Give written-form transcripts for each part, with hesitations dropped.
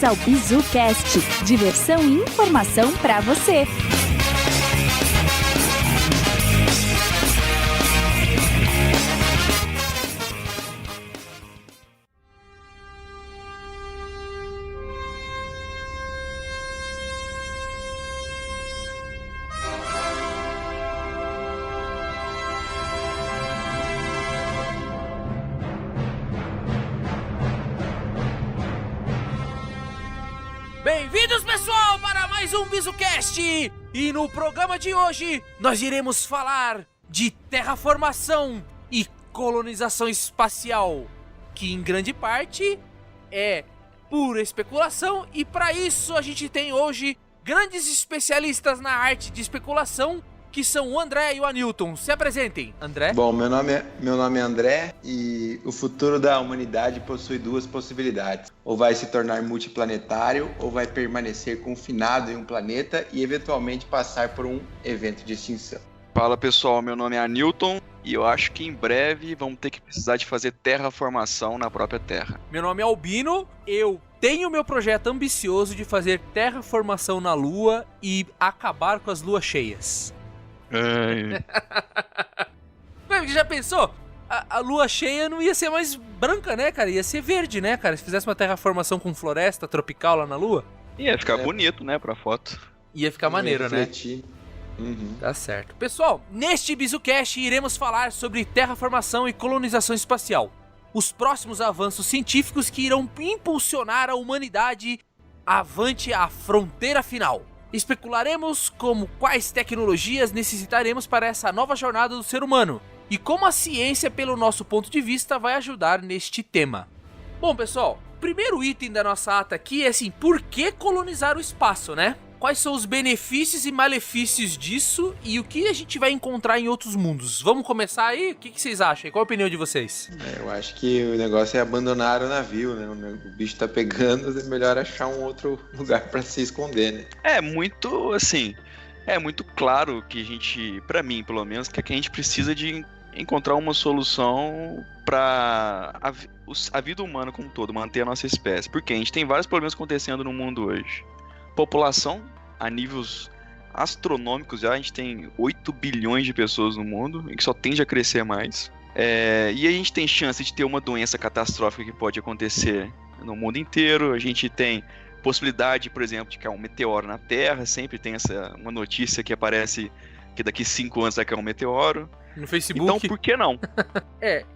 ao BizuCast, diversão e informação para você. Bem-vindos, pessoal, para mais um BizuCast! E no programa de hoje, nós iremos falar de terraformação e colonização espacial, que em grande parte é pura especulação, e para isso a gente tem hoje grandes especialistas na arte de especulação, que são o André e o Anilton. Se apresentem, André. Bom, meu nome é André e o futuro da humanidade possui duas possibilidades. Ou vai se tornar multiplanetário ou vai permanecer confinado em um planeta e eventualmente passar por um evento de extinção. Fala pessoal, meu nome é Anilton e eu acho que em breve vamos ter que precisar de fazer terraformação na própria Terra. Meu nome é Albino, eu tenho meu projeto ambicioso de fazer terraformação na Lua e acabar com as luas cheias. Já pensou? A lua cheia não ia ser mais branca, né, cara? Ia ser verde, né, cara? Se fizesse uma terraformação com floresta tropical lá na lua. Ia ficar bonito, né, pra foto. Ia ficar maneiro, né? Tá certo. Pessoal, neste BizuCast iremos falar sobre terraformação e colonização espacial. Os próximos avanços científicos que irão impulsionar a humanidade avante à fronteira final. Especularemos quais tecnologias necessitaremos para essa nova jornada do ser humano e como a ciência, pelo nosso ponto de vista, vai ajudar neste tema. Bom, pessoal, o primeiro item da nossa ata aqui é assim, por que colonizar o espaço, né? Quais são os benefícios e malefícios disso e o que a gente vai encontrar em outros mundos? Vamos começar aí? O que vocês acham? Qual a opinião de vocês? Eu acho que o negócio é abandonar o navio, né? O bicho tá pegando, é melhor achar um outro lugar pra se esconder, né? É muito claro que a gente, pra mim pelo menos, que a gente precisa de encontrar uma solução pra a vida humana como um todo, manter a nossa espécie. Porque a gente tem vários problemas acontecendo no mundo hoje. População a níveis astronômicos, já a gente tem 8 bilhões de pessoas no mundo e que só tende a crescer mais. E a gente tem chance de ter uma doença catastrófica que pode acontecer no mundo inteiro. A gente tem possibilidade, por exemplo, de cair um meteoro na Terra. Sempre tem uma notícia que aparece que daqui 5 anos vai cair um meteoro. No Facebook. Então, por que não?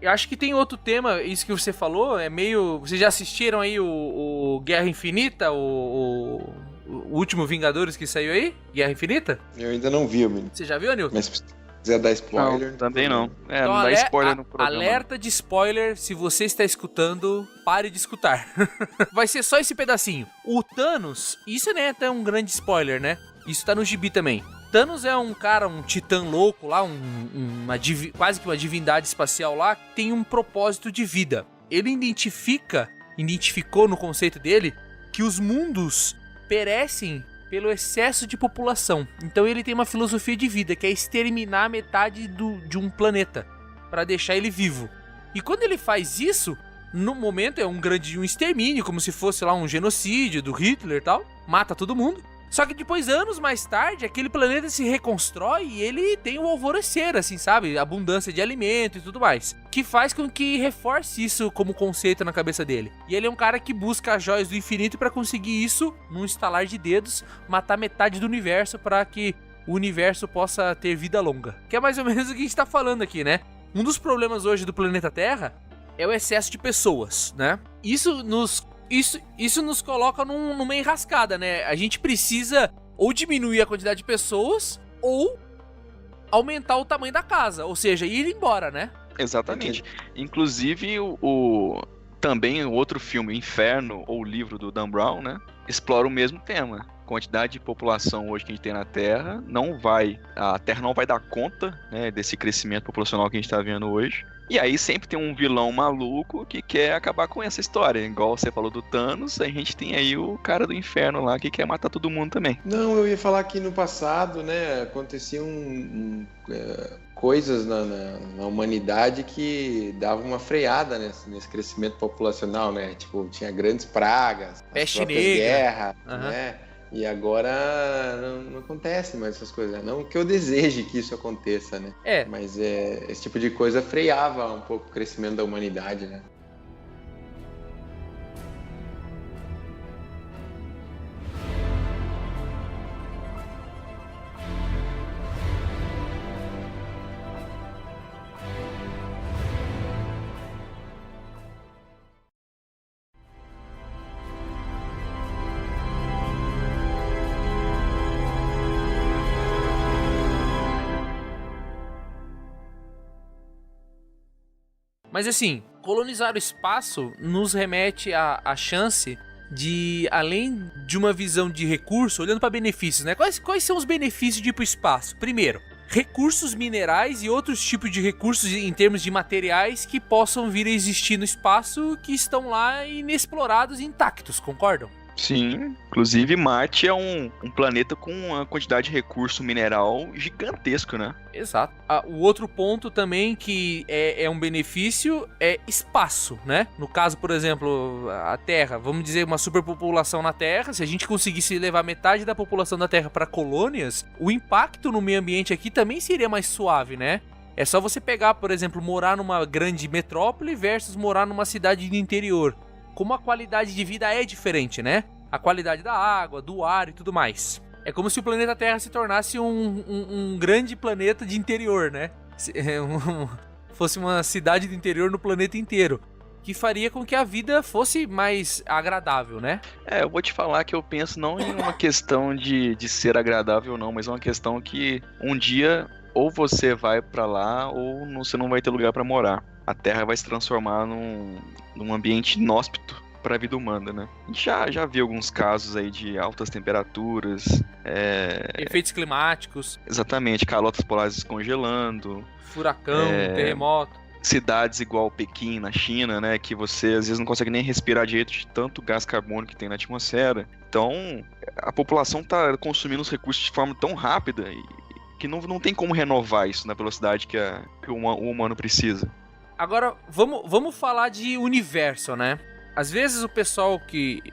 Eu acho que tem outro tema, isso que você falou, é meio... Vocês já assistiram aí o Guerra Infinita, o último Vingadores que saiu aí? Guerra Infinita? Eu ainda não vi, menino. Você já viu, Anilton? Mas se quiser dar spoiler... Não, também não. Então, não dá spoiler no programa. Alerta de spoiler, se você está escutando, pare de escutar. Vai ser só esse pedacinho. O Thanos, isso não é até um grande spoiler, né? Isso tá no gibi também. Thanos é um cara, um titã louco lá, quase que uma divindade espacial lá, que tem um propósito de vida. Ele identificou no conceito dele que os mundos perecem pelo excesso de população. Então ele tem uma filosofia de vida, que é exterminar metade de um planeta, para deixar ele vivo. E quando ele faz isso, no momento é um extermínio, como se fosse lá um genocídio do Hitler e tal, mata todo mundo. Só que depois, anos mais tarde, aquele planeta se reconstrói e ele tem o alvorecer, assim, sabe? Abundância de alimento e tudo mais. Que faz com que reforce isso como conceito na cabeça dele. E ele é um cara que busca as joias do infinito para conseguir isso, num estalar de dedos, matar metade do universo para que o universo possa ter vida longa. Que é mais ou menos o que a gente tá falando aqui, né? Um dos problemas hoje do planeta Terra é o excesso de pessoas, né? Isso nos coloca numa enrascada, né? A gente precisa ou diminuir a quantidade de pessoas ou aumentar o tamanho da casa, ou seja, ir embora, né? Exatamente. Inclusive, também o outro filme, Inferno, ou o livro do Dan Brown, né? Explora o mesmo tema. quantidade de população hoje que a gente tem na Terra, a Terra não vai dar conta, né, desse crescimento populacional que a gente está vendo hoje. E aí sempre tem um vilão maluco que quer acabar com essa história. Igual você falou do Thanos, a gente tem aí o cara do inferno lá que quer matar todo mundo também. Não, eu ia falar que no passado, né, aconteciam coisas na humanidade que davam uma freada nesse crescimento populacional, né? Tipo, tinha grandes pragas, peste próprias negra, guerras, né? E agora não acontece mais essas coisas, né? Não que eu deseje que isso aconteça, né? Mas esse tipo de coisa freava um pouco o crescimento da humanidade, né? Mas assim, colonizar o espaço nos remete à chance de, além de uma visão de recurso, olhando para benefícios, né? Quais são os benefícios de ir para o espaço? Primeiro, recursos minerais e outros tipos de recursos em termos de materiais que possam vir a existir no espaço que estão lá inexplorados e intactos, concordam? Sim, inclusive Marte é um planeta com uma quantidade de recurso mineral gigantesco, né? Exato. O outro ponto também que é um benefício é espaço, né? No caso, por exemplo, a Terra, vamos dizer uma superpopulação na Terra, se a gente conseguisse levar metade da população da Terra para colônias, o impacto no meio ambiente aqui também seria mais suave, né? É só você pegar, por exemplo, morar numa grande metrópole versus morar numa cidade de interior. Como a qualidade de vida é diferente, né? A qualidade da água, do ar e tudo mais. É como se o planeta Terra se tornasse um grande planeta de interior, né? Fosse uma cidade de interior no planeta inteiro. Que faria com que a vida fosse mais agradável, né? Eu vou te falar que eu penso não em uma questão de ser agradável não, mas é uma questão que um dia ou você vai pra lá ou você não vai ter lugar pra morar. A Terra vai se transformar num ambiente inóspito para a vida humana, né? A gente já viu alguns casos aí de altas temperaturas, efeitos climáticos. Exatamente, calotas polares descongelando, furacão, terremoto. Cidades igual Pequim, na China, né? Que você às vezes não consegue nem respirar direito de tanto gás carbônico que tem na atmosfera. Então, a população tá consumindo os recursos de forma tão rápida que não tem como renovar isso na velocidade que o humano precisa. Agora, vamos falar de universo, né? Às vezes o pessoal que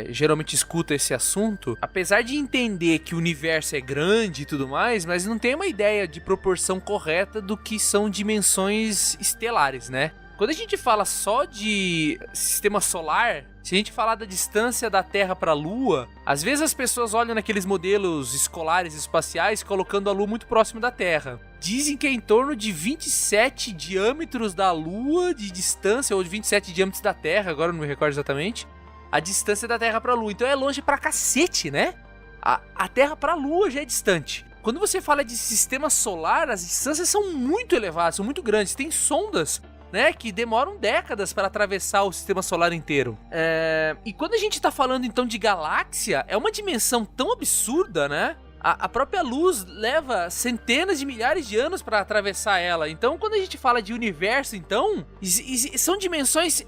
geralmente escuta esse assunto, apesar de entender que o universo é grande e tudo mais, mas não tem uma ideia de proporção correta do que são dimensões estelares, né? Quando a gente fala só de sistema solar, se a gente falar da distância da Terra para a Lua, às vezes as pessoas olham naqueles modelos escolares espaciais colocando a Lua muito próximo da Terra. Dizem que é em torno de 27 diâmetros da Lua de distância, ou de 27 diâmetros da Terra, agora não me recordo exatamente, a distância da Terra para a Lua. Então é longe pra cacete, né? A Terra para a Lua já é distante. Quando você fala de sistema solar, as distâncias são muito elevadas, são muito grandes. Tem sondas, né, que demoram décadas para atravessar o sistema solar inteiro. E quando a gente tá falando então de galáxia, é uma dimensão tão absurda, né? A própria luz leva centenas de milhares de anos para atravessar ela. Então, quando a gente fala de universo, então, são dimensões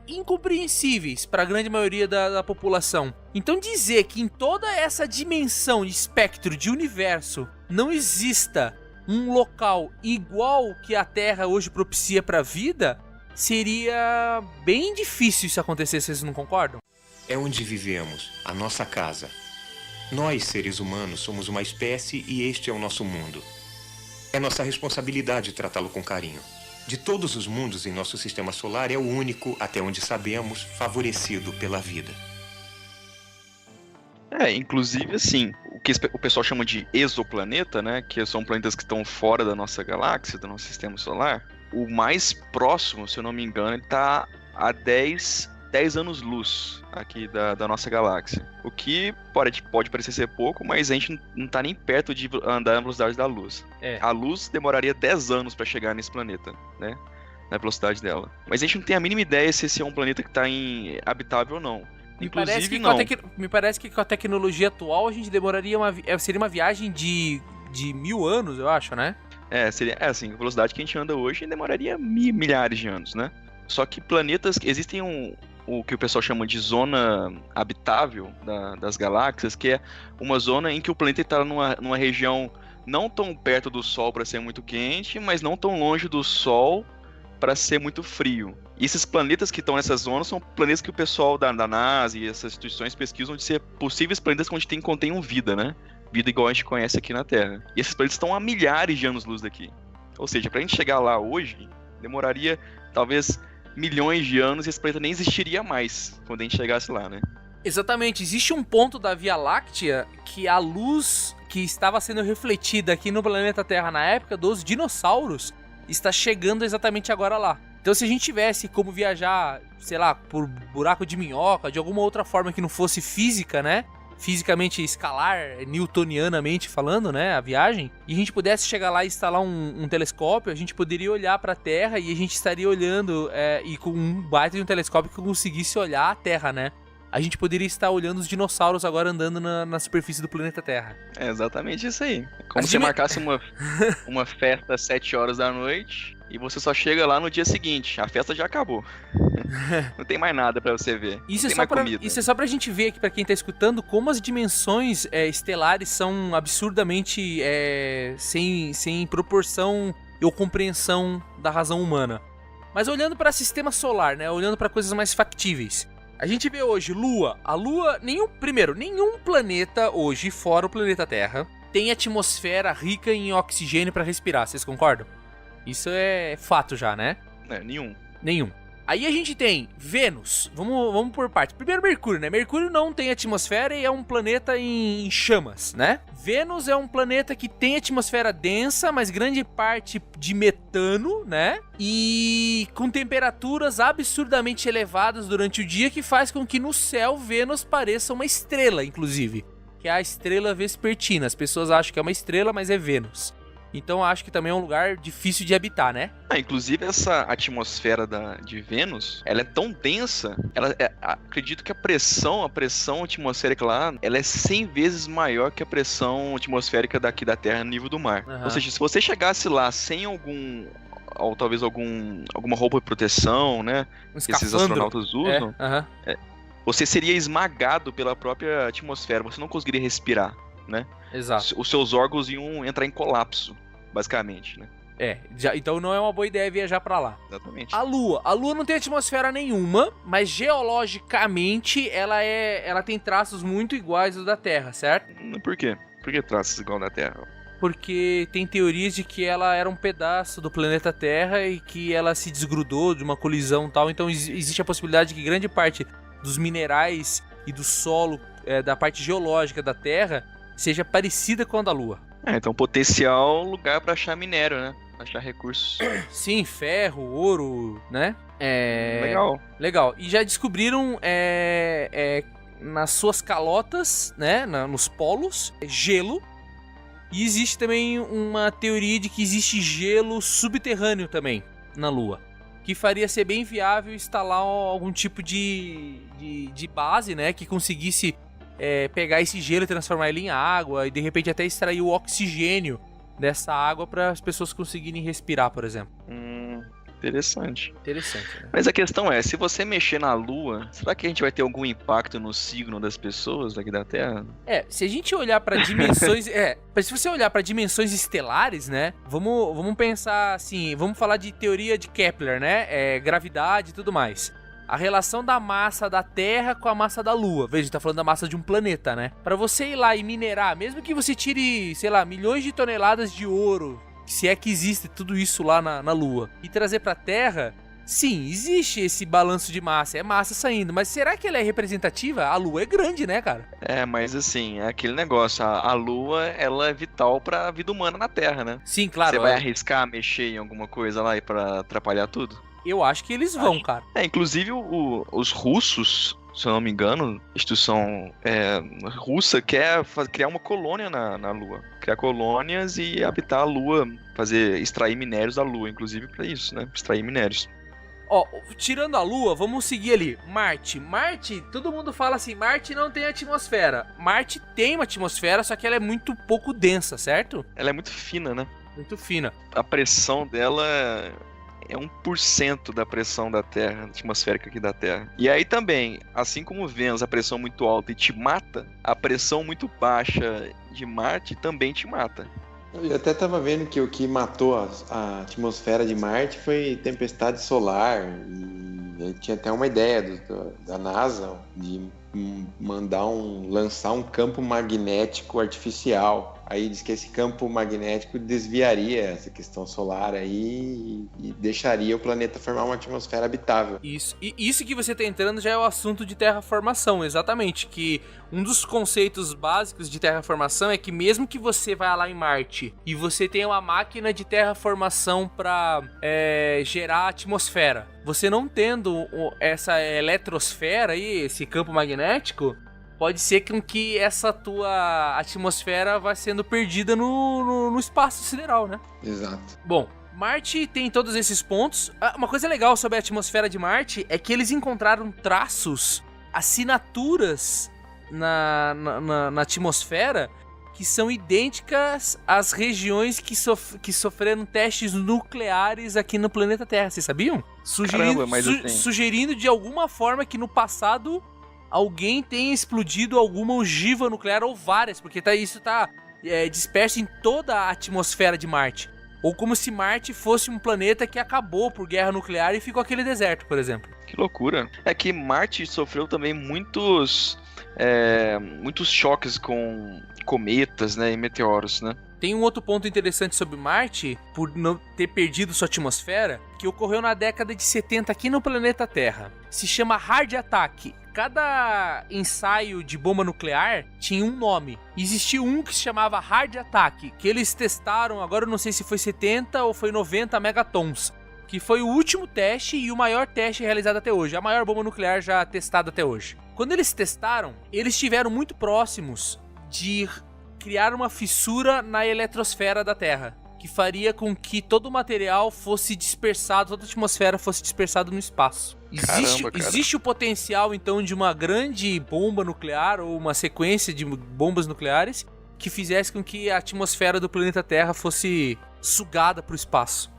incompreensíveis para a grande maioria da população. Então, dizer que em toda essa dimensão de espectro de universo não exista um local igual que a Terra hoje propicia para a vida, seria bem difícil isso acontecer, vocês não concordam? É onde vivemos, a nossa casa. Nós, seres humanos, somos uma espécie e este é o nosso mundo. É nossa responsabilidade tratá-lo com carinho. De todos os mundos em nosso sistema solar, é o único, até onde sabemos, favorecido pela vida. Inclusive, assim, o que o pessoal chama de exoplaneta, né, que são planetas que estão fora da nossa galáxia, do nosso sistema solar, o mais próximo, se eu não me engano, ele está a 10 anos-luz aqui da nossa galáxia. O que pode parecer ser pouco, mas a gente não está nem perto de andar na velocidade da luz. A luz demoraria 10 anos para chegar nesse planeta, né, na velocidade dela. Mas a gente não tem a mínima ideia se esse é um planeta que está habitável ou não. Me Inclusive, não. Me parece que com a tecnologia atual a gente demoraria seria uma viagem de 1000 anos, eu acho, né? Seria, assim, a velocidade que a gente anda hoje demoraria milhares de anos, né? Só que planetas, existem o que o pessoal chama de zona habitável das galáxias, que é uma zona em que o planeta está numa região não tão perto do Sol para ser muito quente, mas não tão longe do Sol para ser muito frio. E esses planetas que estão nessa zona são planetas que o pessoal da NASA e essas instituições pesquisam de ser possíveis planetas onde contenham vida, né? Vida igual a gente conhece aqui na Terra. E esses planetas estão a milhares de anos-luz daqui. Ou seja, para a gente chegar lá hoje, demoraria talvez milhões de anos e esse planeta nem existiria mais quando a gente chegasse lá, né? Exatamente. Existe um ponto da Via Láctea que a luz que estava sendo refletida aqui no planeta Terra na época dos dinossauros está chegando exatamente agora lá. Então, se a gente tivesse como viajar, sei lá, por buraco de minhoca, de alguma outra forma que não fosse física, né? Fisicamente escalar, newtonianamente falando, né, a viagem, e a gente pudesse chegar lá e instalar um telescópio, a gente poderia olhar para a Terra e a gente estaria olhando, e com um baita de um telescópio que conseguisse olhar a Terra, né? A gente poderia estar olhando os dinossauros agora andando na superfície do planeta Terra. É exatamente isso aí. Como se marcasse uma festa às 7 horas da noite e você só chega lá no dia seguinte. A festa já acabou. Não tem mais nada pra você ver. Isso é só pra gente ver aqui, pra quem tá escutando, como as dimensões estelares são absurdamente sem proporção ou compreensão da razão humana. Mas olhando pra sistema solar, né? Olhando pra coisas mais factíveis. A gente vê hoje Lua. A Lua, nenhum planeta hoje, fora o planeta Terra, tem atmosfera rica em oxigênio pra respirar. Vocês concordam? Isso é fato já, né? Nenhum. Aí a gente tem Vênus. Vamos por parte. Primeiro Mercúrio, né? Mercúrio não tem atmosfera e é um planeta em chamas, né? Vênus é um planeta que tem atmosfera densa, mas grande parte de metano, né? E com temperaturas absurdamente elevadas durante o dia, que faz com que no céu Vênus pareça uma estrela, inclusive. Que é a estrela vespertina. As pessoas acham que é uma estrela, mas é Vênus. Então acho que também é um lugar difícil de habitar, né? Inclusive essa atmosfera de Vênus, ela é tão densa, acredito que a pressão atmosférica lá, ela é 100 vezes maior que a pressão atmosférica daqui da Terra no nível do mar. Ou seja, se você chegasse lá sem talvez alguma roupa de proteção, né? Esses astronautas usam, você seria esmagado pela própria atmosfera, você não conseguiria respirar, né? Exato. Os seus órgãos iam entrar em colapso, basicamente, né? Então não é uma boa ideia viajar pra lá. Exatamente. A Lua não tem atmosfera nenhuma, mas geologicamente ela tem traços muito iguais aos da Terra, certo? Por quê? Por que traços igual da Terra? Porque tem teorias de que ela era um pedaço do planeta Terra e que ela se desgrudou de uma colisão e tal, então existe a possibilidade de que grande parte dos minerais e do solo, da parte geológica da Terra, seja parecida com a da Lua. Então potencial lugar pra achar minério, né? Achar recursos. Sim, ferro, ouro, né? Legal. E já descobriram nas suas calotas, né? Nos polos, gelo. E existe também uma teoria de que existe gelo subterrâneo também na Lua. Que faria ser bem viável instalar algum tipo de base, né? Que conseguisse pegar esse gelo e transformar ele em água e de repente até extrair o oxigênio dessa água para as pessoas conseguirem respirar, por exemplo. Interessante. Né? Mas a questão é, se você mexer na Lua, será que a gente vai ter algum impacto no signo das pessoas daqui da Terra? Se a gente olhar para dimensões, se você olhar para dimensões estelares, né? Vamos pensar assim, vamos falar de teoria de Kepler, né? Gravidade e tudo mais. A relação da massa da Terra com a massa da Lua. Veja, a gente tá falando da massa de um planeta, né? Pra você ir lá e minerar, mesmo que você tire, sei lá, milhões de toneladas de ouro, se é que existe tudo isso lá na Lua, e trazer pra Terra, sim, existe esse balanço de massa, é massa saindo, mas será que ela é representativa? A Lua é grande, né, cara? Mas assim, é aquele negócio, a Lua, ela é vital pra vida humana na Terra, né? Sim, claro. Você vai arriscar mexer em alguma coisa lá e pra atrapalhar tudo? Eu acho que eles vão, cara. Inclusive os russos, se eu não me engano, a instituição russa quer criar uma colônia na Lua. Criar colônias e habitar a Lua, extrair minérios da Lua, inclusive para isso, né? Extrair minérios. Ó, tirando a Lua, vamos seguir ali. Marte, todo mundo fala assim, Marte não tem atmosfera. Marte tem uma atmosfera, só que ela é muito pouco densa, certo? Ela é muito fina, né? Muito fina. A pressão dela é 1% da pressão da Terra, atmosférica aqui da Terra. E aí também, assim como Vênus, a pressão muito alta e te mata, a pressão muito baixa de Marte também te mata. Eu até estava vendo que o que matou a atmosfera de Marte foi tempestade solar. E eu tinha até uma ideia da NASA de lançar um campo magnético artificial. Aí diz que esse campo magnético desviaria essa questão solar aí e deixaria o planeta formar uma atmosfera habitável. Isso. E isso que você tá entrando já é o assunto de terraformação, exatamente. Que um dos conceitos básicos de terraformação é que mesmo que você vá lá em Marte e você tenha uma máquina de terraformação para gerar atmosfera, você não tendo essa eletrosfera aí, esse campo magnético, pode ser que essa tua atmosfera vai sendo perdida no espaço sideral, né? Exato. Bom, Marte tem todos esses pontos. Uma coisa legal sobre a atmosfera de Marte é que eles encontraram traços, assinaturas na atmosfera que são idênticas às regiões que sofreram testes nucleares aqui no planeta Terra. Vocês sabiam? Sugerindo de alguma forma que no passado alguém tenha explodido alguma ogiva nuclear ou várias, porque isso tá disperso em toda a atmosfera de Marte. Ou como se Marte fosse um planeta que acabou por guerra nuclear e ficou aquele deserto, por exemplo. Que loucura. É que Marte sofreu também muitos choques com cometas, né, e meteoros, né? Tem um outro ponto interessante sobre Marte, por não ter perdido sua atmosfera, que ocorreu na década de 70 aqui no planeta Terra. Se chama Hard Attack. Cada ensaio de bomba nuclear tinha um nome. Existia um que se chamava Hard Attack, que eles testaram, agora eu não sei se foi 70 ou foi 90 megatons, que foi o último teste e o maior teste realizado até hoje, a maior bomba nuclear já testada até hoje. Quando eles testaram, eles estiveram muito próximos de criar uma fissura na eletrosfera da Terra, que faria com que todo o material fosse dispersado, toda a atmosfera fosse dispersada no espaço. Existe o potencial, então, de uma grande bomba nuclear ou uma sequência de bombas nucleares que fizesse com que a atmosfera do planeta Terra fosse sugada para o espaço.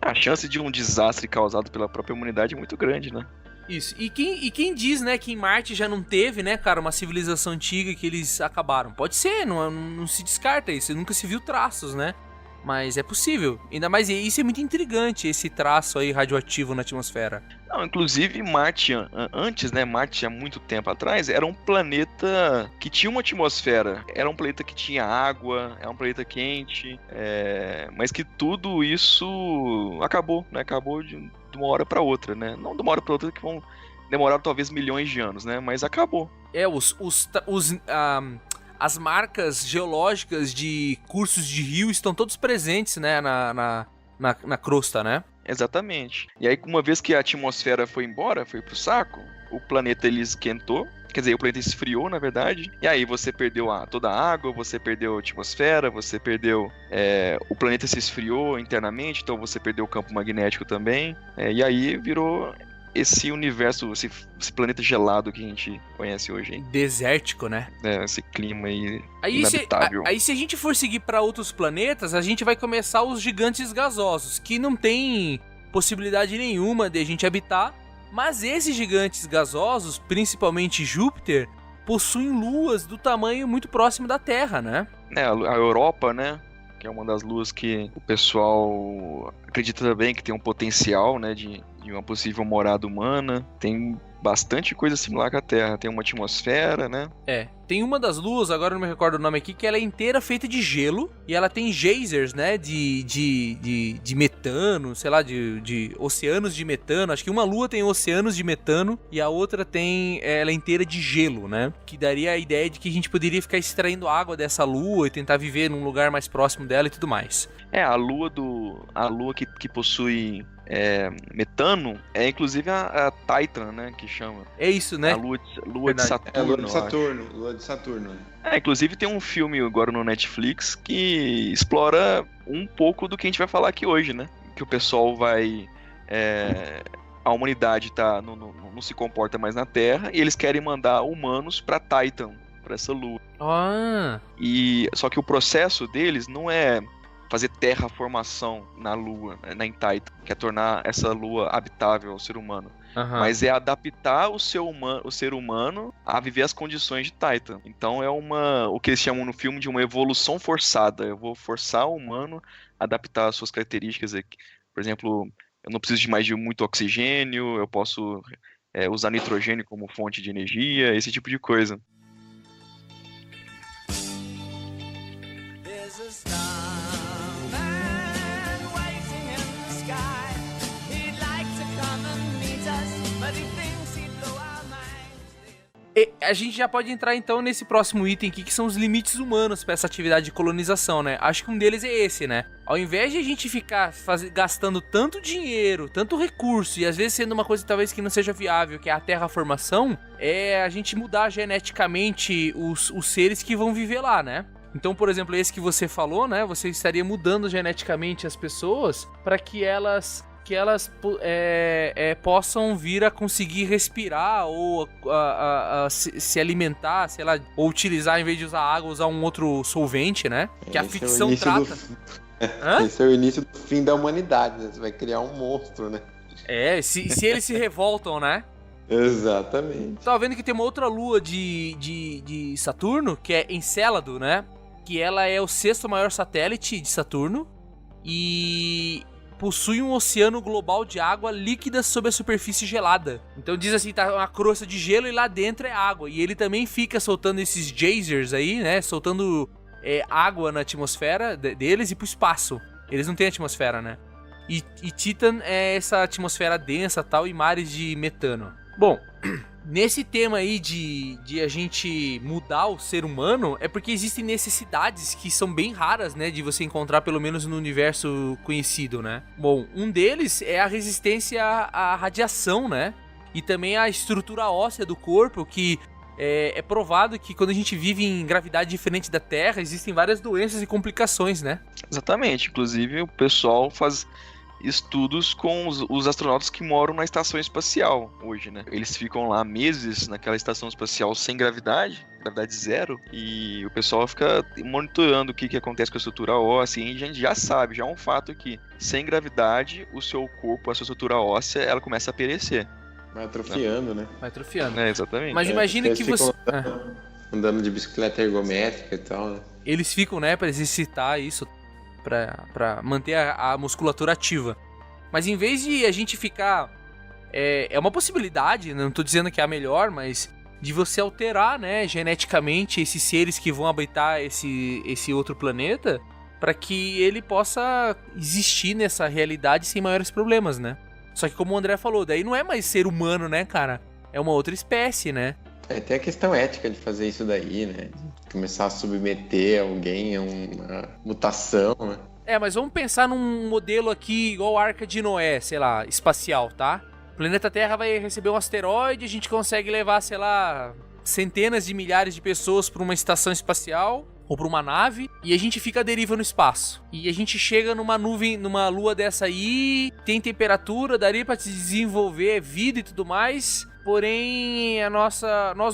A chance de um desastre causado pela própria humanidade é muito grande, né? Isso. E quem diz, né, que em Marte já não teve, né, cara, uma civilização antiga que eles acabaram? Pode ser, não se descarta isso. Nunca se viu traços, né? Mas é possível. Ainda mais isso é muito intrigante, esse traço aí radioativo na atmosfera. Não, inclusive Marte, antes, né, Marte há muito tempo atrás, era um planeta que tinha uma atmosfera. Era um planeta que tinha água, era um planeta quente, mas que tudo isso acabou, né? Acabou de uma hora para outra, né? Não de uma hora para outra, que vão demorar talvez milhões de anos, né? Mas acabou. As marcas geológicas de cursos de rio estão todos presentes, né, na crosta, né? Exatamente. E aí, uma vez que a atmosfera foi embora, foi pro saco, o planeta ele esquentou, quer dizer, o planeta esfriou, na verdade, e aí você perdeu toda a água, você perdeu a atmosfera, você perdeu... o planeta se esfriou internamente, então você perdeu o campo magnético também, e aí virou... esse universo, esse planeta gelado que a gente conhece hoje, hein? Desértico, né? Esse clima aí inabitável. Aí se a gente for seguir para outros planetas, a gente vai começar os gigantes gasosos, que não tem possibilidade nenhuma de a gente habitar, mas esses gigantes gasosos, principalmente Júpiter, possuem luas do tamanho muito próximo da Terra, né? A Europa, né? Que é uma das luas que o pessoal acredita também que tem um potencial, né, de uma possível morada humana. Tem bastante coisa similar com a Terra. Tem uma atmosfera, né? Tem uma das luas, agora eu não me recordo o nome aqui, que ela é inteira feita de gelo e ela tem geysers, né, de metano, sei lá, de oceanos de metano. Acho que uma lua tem oceanos de metano e a outra ela é inteira de gelo, né? Que daria a ideia de que a gente poderia ficar extraindo água dessa lua e tentar viver num lugar mais próximo dela e tudo mais. A lua que possui metano é inclusive a Titan, né, que chama. É isso, né? A lua de Saturno. É a lua de Saturno. Inclusive tem um filme agora no Netflix que explora um pouco do que a gente vai falar aqui hoje, né? Que o pessoal vai a humanidade não se comporta mais na Terra e eles querem mandar humanos pra Titan, pra essa lua. Só que o processo deles não é fazer terraformação na lua, em Titan, que é tornar essa lua habitável ao ser humano. Mas é adaptar o ser humano a viver as condições de Titan. Então é o que eles chamam no filme de uma evolução forçada. Eu vou forçar o humano a adaptar as suas características aqui. Por exemplo, eu não preciso de muito oxigênio, eu posso usar nitrogênio como fonte de energia, esse tipo de coisa. A gente já pode entrar então nesse próximo item aqui, que são os limites humanos para essa atividade de colonização, né? Acho que um deles é esse, né? Ao invés de a gente ficar gastando tanto dinheiro, tanto recurso, e às vezes sendo uma coisa talvez que não seja viável, que é a terraformação, é a gente mudar geneticamente os seres que vão viver lá, né? Então, por exemplo, esse que você falou, né? Você estaria mudando geneticamente as pessoas para que elas possam vir a conseguir respirar ou se alimentar, sei lá, ou utilizar, em vez de usar água, usar um outro solvente, né? Que a ficção trata. Esse é o início do fim da humanidade, né? Você vai criar um monstro, né? Se eles se revoltam, né? Exatamente. Tava vendo que tem uma outra lua de Saturno, que é Encélado, né? Que ela é o 6º maior satélite de Saturno e possui um oceano global de água líquida sob a superfície gelada. Então diz assim, tá uma crosta de gelo e lá dentro é água. E ele também fica soltando esses geysers aí, né? Soltando água na atmosfera deles e pro espaço. Eles não têm atmosfera, né? E Titan é essa atmosfera densa tal e mares de metano. Bom, nesse tema aí de a gente mudar o ser humano, é porque existem necessidades que são bem raras, né, de você encontrar pelo menos no universo conhecido, né? Bom, um deles é a resistência à radiação, né? E também a estrutura óssea do corpo, que é provado que quando a gente vive em gravidade diferente da Terra, existem várias doenças e complicações, né? Exatamente, inclusive o pessoal faz estudos com os astronautas que moram na estação espacial hoje, né? Eles ficam lá meses naquela estação espacial sem gravidade zero, e o pessoal fica monitorando o que acontece com a estrutura óssea, e a gente já sabe, já é um fato que sem gravidade, o seu corpo, a sua estrutura óssea, ela começa a perecer. Vai atrofiando, né? Vai atrofiando. Exatamente. Mas imagina que você... Andando de bicicleta ergométrica e tal, né? Eles ficam, né, pra exercitar isso, pra manter a musculatura ativa. Mas em vez de a gente ficar... É uma possibilidade, não tô dizendo que é a melhor, mas de você alterar, né, geneticamente esses seres que vão habitar esse outro planeta, para que ele possa existir nessa realidade sem maiores problemas, né? Só que como o André falou, daí não é mais ser humano, né, cara? É uma outra espécie, né? Tem a questão ética de fazer isso daí, né? Começar a submeter alguém a uma mutação, né? Mas vamos pensar num modelo aqui igual a Arca de Noé, sei lá, espacial, tá? O planeta Terra vai receber um asteroide, a gente consegue levar, sei lá, centenas de milhares de pessoas para uma estação espacial ou para uma nave, e a gente fica à deriva no espaço. E a gente chega numa nuvem, numa lua dessa aí, tem temperatura, daria para desenvolver vida e tudo mais, porém nós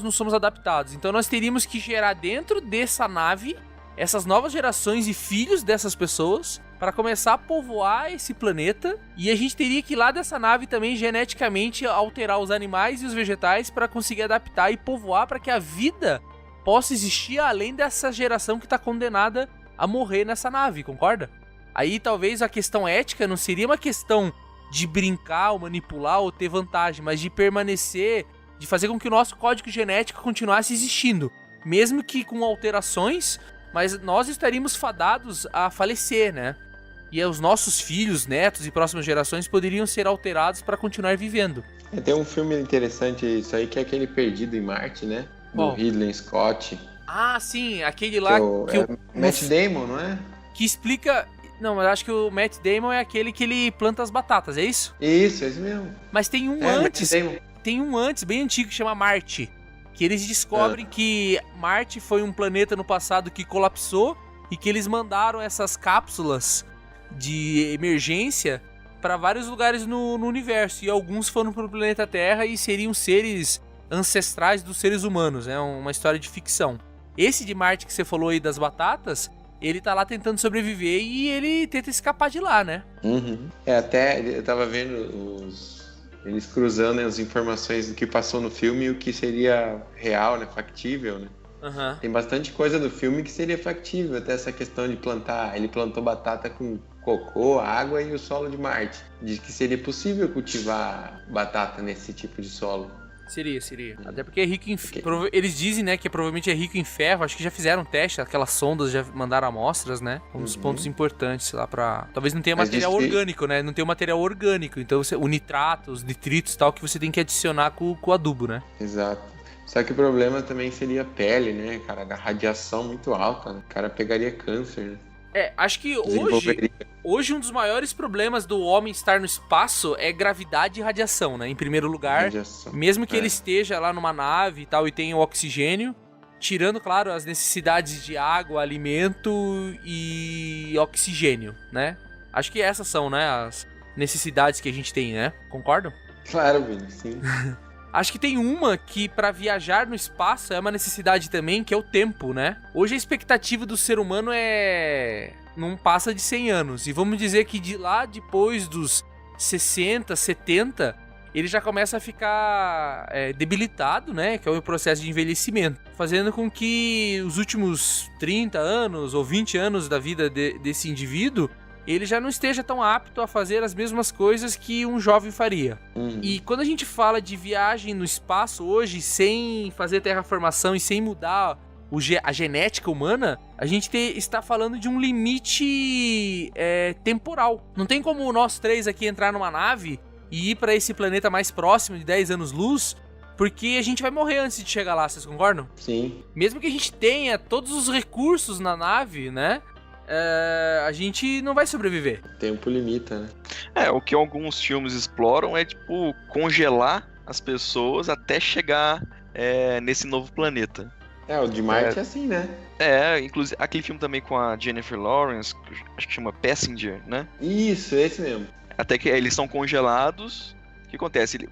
não somos adaptados. Então nós teríamos que gerar dentro dessa nave essas novas gerações e filhos dessas pessoas para começar a povoar esse planeta, e a gente teria que ir lá dessa nave também geneticamente alterar os animais e os vegetais para conseguir adaptar e povoar para que a vida possa existir além dessa geração que está condenada a morrer nessa nave, concorda? Aí talvez a questão ética não seria uma questão de brincar ou manipular ou ter vantagem, mas de permanecer, de fazer com que o nosso código genético continuasse existindo, mesmo que com alterações, mas nós estaríamos fadados a falecer, né? E os nossos filhos, netos e próximas gerações poderiam ser alterados para continuar vivendo. Tem um filme interessante isso aí, que é aquele Perdido em Marte, né? Do Ridley Scott. Ah, sim, aquele lá Matt Damon, não é? Que explica... Não, mas acho que o Matt Damon é aquele que ele planta as batatas, é isso? Isso, é isso mesmo. Mas tem um antes, tem um antes, bem antigo, que chama Marte. Que eles descobrem que Marte foi um planeta no passado que colapsou e que eles mandaram essas cápsulas de emergência para vários lugares no universo, e alguns foram pro planeta Terra e seriam seres ancestrais dos seres humanos, é uma história de ficção. Esse de Marte que você falou aí das batatas, ele tá lá tentando sobreviver e ele tenta escapar de lá, né? Uhum. Até eu tava vendo eles cruzando as informações do que passou no filme e o que seria real, né, factível, né? Uhum. Tem bastante coisa do filme que seria factível, até essa questão de plantar. Ele plantou batata com cocô, água e o solo de Marte. Diz que seria possível cultivar batata nesse tipo de solo. Seria. Até porque é rico em... Eles dizem, né, que provavelmente é rico em ferro. Acho que já fizeram um teste, aquelas sondas já mandaram amostras, né? Um dos pontos importantes lá pra... Talvez não tenha material orgânico, né? Não tem o material orgânico. Então o nitrato, os nitritos e tal, que você tem que adicionar com o adubo, né? Exato. Só que o problema também seria a pele, né, cara? A radiação muito alta, né? O cara pegaria câncer, né? Acho que hoje um dos maiores problemas do homem estar no espaço é gravidade e radiação, né? Em primeiro lugar, mesmo que ele esteja lá numa nave e tal e tenha o oxigênio, tirando, claro, as necessidades de água, alimento e oxigênio, né? Acho que essas são, né, as necessidades que a gente tem, né? Concordam? Claro, Vini, sim. Acho que tem uma que pra viajar no espaço é uma necessidade também, que é o tempo, né? Hoje a expectativa do ser humano não passa de 100 anos. E vamos dizer que de lá, depois dos 60, 70, ele já começa a ficar debilitado, né? Que é o processo de envelhecimento. Fazendo com que os últimos 30 anos ou 20 anos da vida desse indivíduo, ele já não esteja tão apto a fazer as mesmas coisas que um jovem faria. E quando a gente fala de viagem no espaço hoje, sem fazer terraformação e sem mudar a genética humana, a gente está falando de um limite temporal. Não tem como nós três aqui entrar numa nave e ir para esse planeta mais próximo de 10 anos-luz, porque a gente vai morrer antes de chegar lá, vocês concordam? Sim. Mesmo que a gente tenha todos os recursos na nave, né? A gente não vai sobreviver. O tempo limita, né? O que alguns filmes exploram é, tipo, congelar as pessoas até chegar nesse novo planeta. O de Marte é assim, né? Inclusive aquele filme também com a Jennifer Lawrence, acho que chama Passenger, né? Isso, esse mesmo. Até que eles são congelados. O que acontece?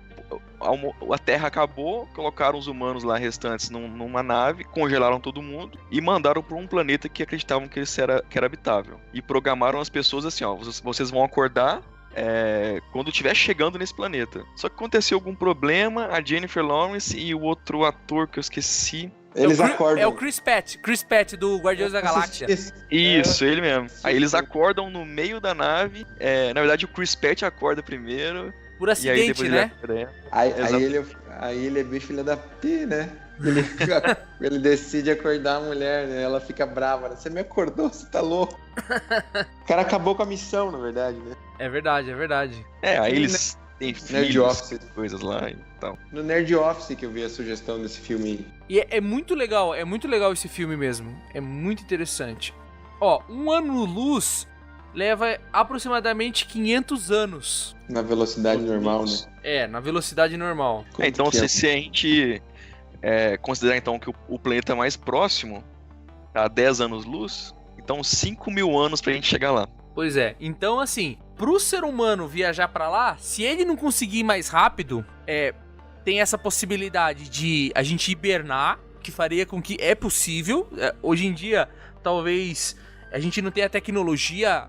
A Terra acabou, colocaram os humanos lá restantes numa nave, congelaram todo mundo e mandaram para um planeta que acreditavam que era habitável. E programaram as pessoas assim, ó, vocês vão acordar quando estiver chegando nesse planeta. Só que aconteceu algum problema, a Jennifer Lawrence e o outro ator que eu esqueci... Eles acordam. É o Chris Pratt do Guardiões da Galáxia. Isso, ele mesmo. Aí eles acordam no meio da nave. Na verdade, o Chris Pratt acorda primeiro. Por acidente, né? Aí ele é bem filha da P, né? Ele decide acordar a mulher, né? Ela fica brava, né? Você me acordou? Você tá louco? O cara acabou com a missão, na verdade, né? É verdade. Aí eles têm filhos, coisas lá e tal. No Nerd Office que eu vi a sugestão desse filme. E é muito legal esse filme mesmo. É muito interessante. Ó, 1 ano-luz leva aproximadamente 500 anos. Na velocidade normal, né? Na velocidade normal. Então, se a gente considerar então que o planeta mais próximo tá a 10 anos-luz, então 5 mil anos pra gente chegar lá. Pois é. Então, assim, pro ser humano viajar pra lá, se ele não conseguir ir mais rápido, tem essa possibilidade de a gente hibernar, que faria com que é possível. Hoje em dia, talvez a gente não tenha a tecnologia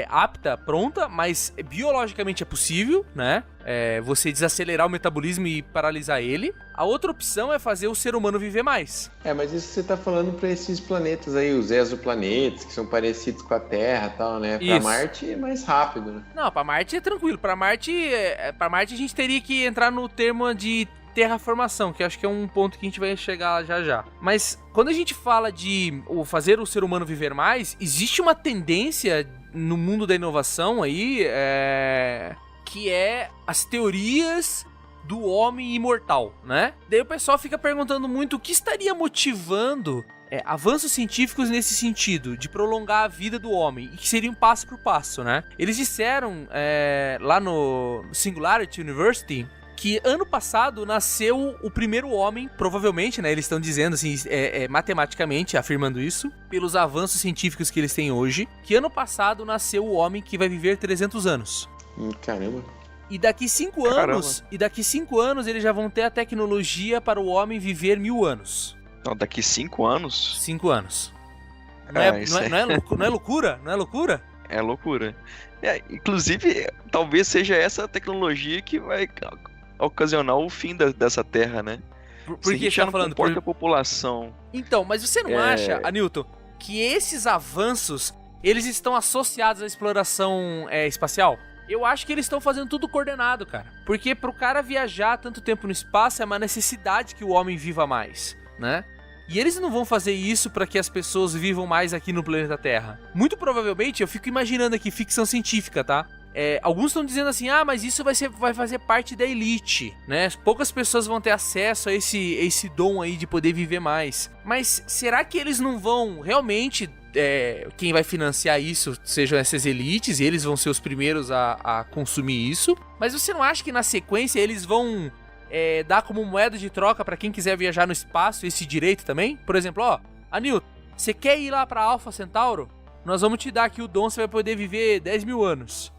apta, pronta, mas biologicamente é possível, né? Você desacelerar o metabolismo e paralisar ele. A outra opção é fazer o ser humano viver mais. Mas isso você tá falando pra esses planetas aí, os exoplanetas, que são parecidos com a Terra e tal, né? Pra Marte é mais rápido, né? Não, pra Marte é tranquilo. Pra Marte a gente teria que entrar no termo de terraformação, que acho que é um ponto que a gente vai chegar já. Mas quando a gente fala de fazer o ser humano viver mais, existe uma tendência no mundo da inovação aí, que é as teorias do homem imortal, né? Daí o pessoal fica perguntando muito o que estaria motivando avanços científicos nesse sentido, de prolongar a vida do homem, e que seria um passo por passo, né? Eles disseram lá no Singularity University que ano passado nasceu o primeiro homem, provavelmente, né? Eles estão dizendo assim, matematicamente, afirmando isso, pelos avanços científicos que eles têm hoje, que ano passado nasceu o homem que vai viver 300 anos. Caramba. E daqui 5 anos, eles já vão ter a tecnologia para o homem viver 1000 anos. Não, daqui 5 anos? 5 anos. Não é loucura? Não é loucura? É loucura. Inclusive, talvez seja essa tecnologia que vai ocasionar o fim dessa terra, né? Por que já tá falando? Comporta a população. Então, mas você não acha, Anilton, que esses avanços, eles estão associados à exploração espacial? Eu acho que eles estão fazendo tudo coordenado, cara. Porque pro cara viajar tanto tempo no espaço é uma necessidade que o homem viva mais, né? E eles não vão fazer isso para que as pessoas vivam mais aqui no planeta Terra. Muito provavelmente, eu fico imaginando aqui, ficção científica, tá? Alguns estão dizendo assim, mas isso vai fazer parte da elite, né? Poucas pessoas vão ter acesso a esse dom aí de poder viver mais. Mas será que eles não vão realmente... quem vai financiar isso sejam essas elites e eles vão ser os primeiros a consumir isso? Mas você não acha que na sequência eles vão... dar como moeda de troca pra quem quiser viajar no espaço esse direito também? Por exemplo, Anilton, você quer ir lá pra Alpha Centauro? Nós vamos te dar aqui o dom, você vai poder viver 10 mil anos.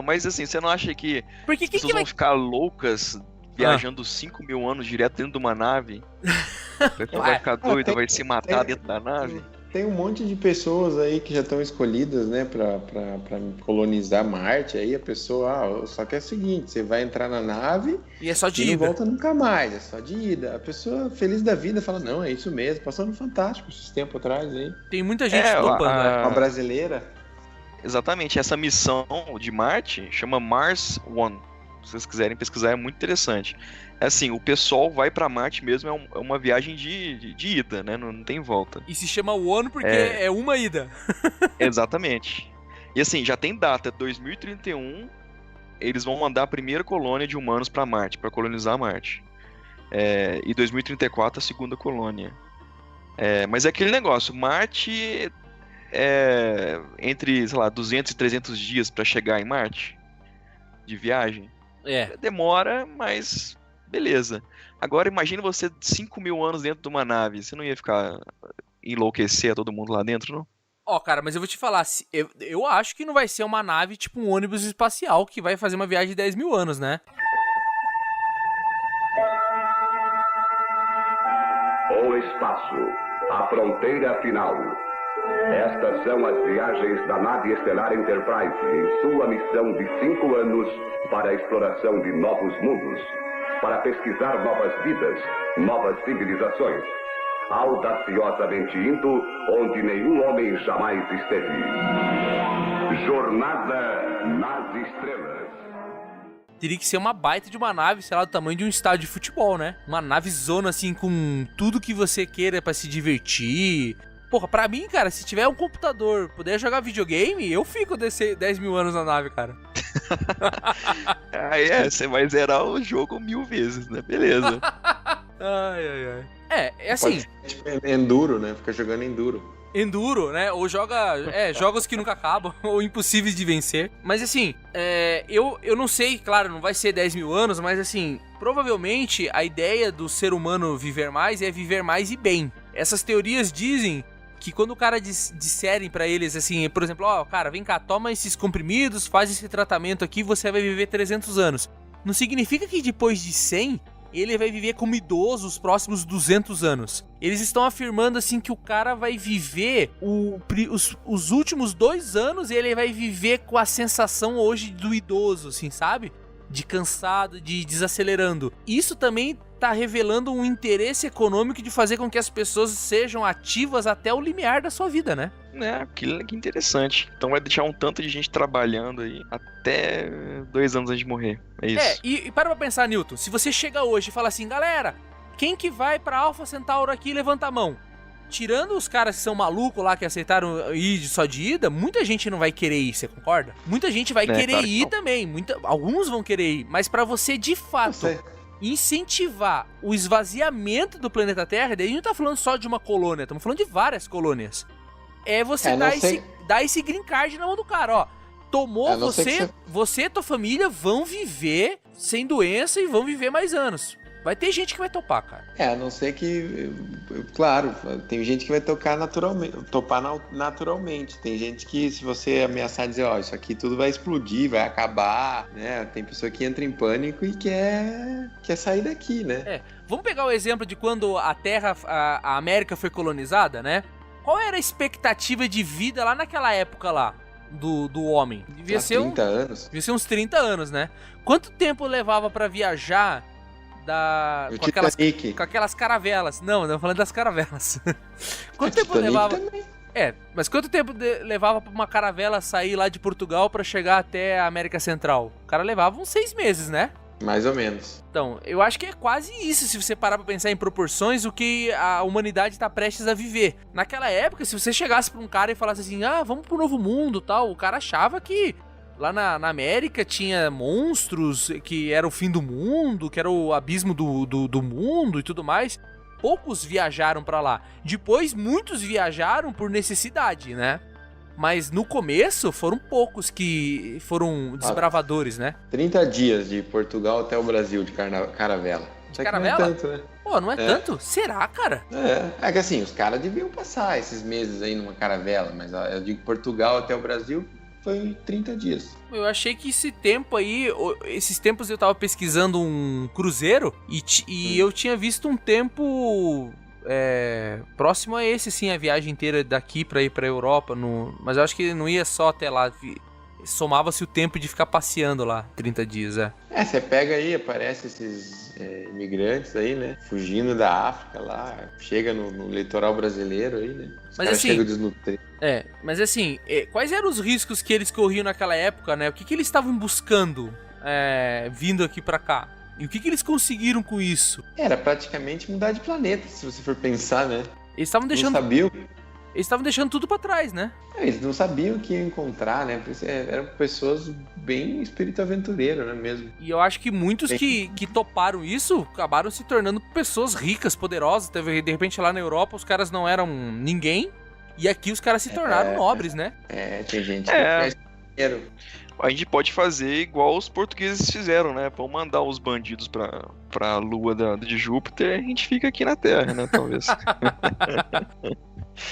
Mas assim, você não acha que Porque as pessoas vão ficar loucas viajando 5 mil anos direto dentro de uma nave? Vai ficar doido, vai se matar dentro da nave? Tem um monte de pessoas aí que já estão escolhidas, né, pra colonizar Marte. Aí a pessoa, só que é o seguinte, você vai entrar na nave e é só de ida. Não volta nunca mais, é só de ida. A pessoa feliz da vida fala, não, é isso mesmo. Passou no Fantástico esses tempos atrás aí. Tem muita gente topando, Uma brasileira. Exatamente, essa missão de Marte chama Mars One. Se vocês quiserem pesquisar, é muito interessante. Assim, o pessoal vai pra Marte mesmo, é uma viagem de ida, né? Não tem volta. E se chama One porque é uma ida. Exatamente. E assim, já tem data, 2031, eles vão mandar a primeira colônia de humanos pra Marte, pra colonizar Marte. E 2034 a segunda colônia. Mas é aquele negócio, Marte entre, sei lá, 200 e 300 dias pra chegar em Marte, de viagem. Demora, mas beleza. Agora imagine você 5 mil anos dentro de uma nave. Você não ia ficar enlouquecer a todo mundo lá dentro, não? Cara, mas eu vou te falar, eu acho que não vai ser uma nave tipo um ônibus espacial que vai fazer uma viagem de 10 mil anos, né? O espaço, a fronteira final. Estas são as viagens da nave estelar Enterprise em sua missão de 5 anos para a exploração de novos mundos, para pesquisar novas vidas, novas civilizações, audaciosamente indo onde nenhum homem jamais esteve. Jornada nas Estrelas. Teria que ser uma baita de uma nave, sei lá, do tamanho de um estádio de futebol, né? Uma nave zona, assim, com tudo que você queira pra se divertir. Porra, pra mim, cara, se tiver um computador, puder jogar videogame, eu fico 10 mil anos na nave, cara. Você vai zerar o jogo 1000 vezes, né? Beleza. Ai. É assim... Tipo, enduro, né? Fica jogando Enduro, né? Ou joga jogos que nunca acabam, ou impossíveis de vencer. Mas assim, eu não sei, claro, não vai ser 10 mil anos, mas assim, provavelmente a ideia do ser humano viver mais é viver mais e bem. Essas teorias dizem que quando o cara disserem pra eles assim, por exemplo, cara, vem cá, toma esses comprimidos, faz esse tratamento aqui, você vai viver 300 anos. Não significa que depois de 100... ele vai viver como idoso os próximos 200 anos. Eles estão afirmando assim que o cara vai viver os últimos 2 anos e ele vai viver com a sensação hoje do idoso, assim, sabe? De cansado, de desacelerando. Isso também tá revelando um interesse econômico de fazer com que as pessoas sejam ativas até o limiar da sua vida, né? Que interessante. Então vai deixar um tanto de gente trabalhando aí até 2 anos antes de morrer. É isso. E para pra pensar, Newton. Se você chega hoje e fala assim, galera, quem que vai pra Alpha Centauro aqui, levanta a mão. Tirando os caras que são malucos lá, que aceitaram ir só de ida, muita gente não vai querer ir, você concorda? Muita gente vai querer claro ir também. Alguns vão querer ir. Mas pra você, de fato, incentivar o esvaziamento do planeta Terra, daí a gente não tá falando só de uma colônia, estamos falando de várias colônias. Você dar esse green card na mão do cara, tomou, você e tua família vão viver sem doença e vão viver mais anos. Vai ter gente que vai topar, cara. A não ser que, claro, tem gente que vai topar naturalmente. Tem gente que, se você ameaçar dizer, isso aqui tudo vai explodir, vai acabar, né? Tem pessoa que entra em pânico e quer sair daqui, né? Vamos pegar o exemplo de quando a Terra, a América foi colonizada, né? Qual era a expectativa de vida lá naquela época lá, do homem? Devia ser 30 anos. Devia ser uns 30 anos, né? Quanto tempo levava pra viajar com aquelas caravelas? Não, eu falando das caravelas. Quanto tempo levava? Também. Mas quanto tempo levava pra uma caravela sair lá de Portugal pra chegar até a América Central? O cara levava uns 6 meses, né? Mais ou menos. Então, eu acho que é quase isso, se você parar pra pensar em proporções, o que a humanidade tá prestes a viver. Naquela época, se você chegasse pra um cara e falasse assim, vamos pro Novo Mundo e tal, o cara achava que lá na América tinha monstros, que era o fim do mundo, que era o abismo do mundo e tudo mais. Poucos viajaram pra lá. Depois, muitos viajaram por necessidade, né? Mas no começo, foram poucos que foram desbravadores, né? 30 dias de Portugal até o Brasil de caravela. De caravela? Não é tanto, né? Pô, não é tanto? Será, cara? É que assim, os caras deviam passar esses meses aí numa caravela, mas eu digo Portugal até o Brasil foi 30 dias. Eu achei que esse tempo aí, esses tempos eu tava pesquisando um cruzeiro e eu tinha visto um tempo próximo a esse, sim, a viagem inteira daqui pra ir pra Europa, mas eu acho que não ia só até lá, somava-se o tempo de ficar passeando lá, 30 dias, você pega aí, aparece esses imigrantes aí, né, fugindo da África lá, chega no litoral brasileiro aí, né, os caras chegam desnutridos. Mas assim, quais eram os riscos que eles corriam naquela época, né, o que eles estavam buscando vindo aqui pra cá? E o que eles conseguiram com isso? Era praticamente mudar de planeta, se você for pensar, né? Eles estavam deixando... Não sabiam. Eles estavam deixando tudo pra trás, né? Eles não sabiam o que iam encontrar, né? Eram pessoas bem espírito aventureiro, né, mesmo? E eu acho que muitos que toparam isso acabaram se tornando pessoas ricas, poderosas. De repente lá na Europa os caras não eram ninguém. E aqui os caras se tornaram nobres, né? Tem gente que faz dinheiro. A gente pode fazer igual os portugueses fizeram, né? Vamos mandar os bandidos pra lua de Júpiter e a gente fica aqui na Terra, né? Talvez.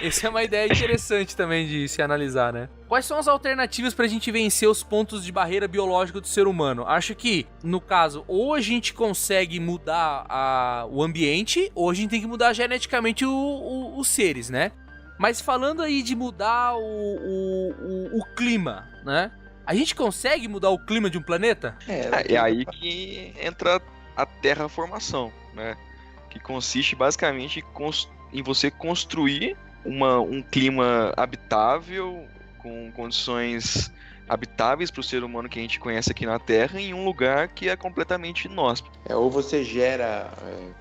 Essa é uma ideia interessante também de se analisar, né? Quais são as alternativas pra gente vencer os pontos de barreira biológica do ser humano? Acho que, no caso, ou a gente consegue mudar o ambiente, ou a gente tem que mudar geneticamente os seres, né? Mas falando aí de mudar o clima, né? A gente consegue mudar o clima de um planeta? É aí que entra a terraformação, né? Que consiste basicamente em você construir um clima habitável, com condições habitáveis para o ser humano que a gente conhece aqui na Terra, em um lugar que é completamente inóspito. Ou você gera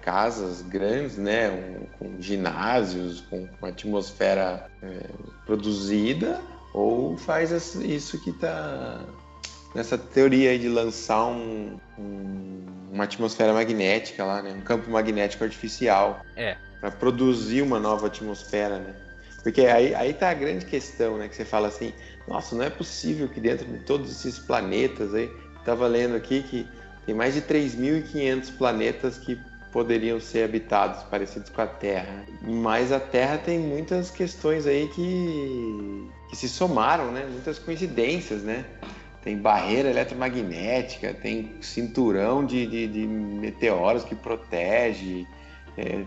casas grandes, né? Com ginásios, com uma atmosfera produzida, ou faz isso que tá nessa teoria aí de lançar uma atmosfera magnética lá, né? Um campo magnético artificial. Para produzir uma nova atmosfera, né? Porque aí tá a grande questão, né? Que você fala assim, nossa, não é possível que dentro de todos esses planetas aí, tava lendo aqui que tem mais de 3.500 planetas que poderiam ser habitados, parecidos com a Terra. Mas a Terra tem muitas questões aí que se somaram, né? Muitas coincidências, né? Tem barreira eletromagnética, tem cinturão de meteoros que protege.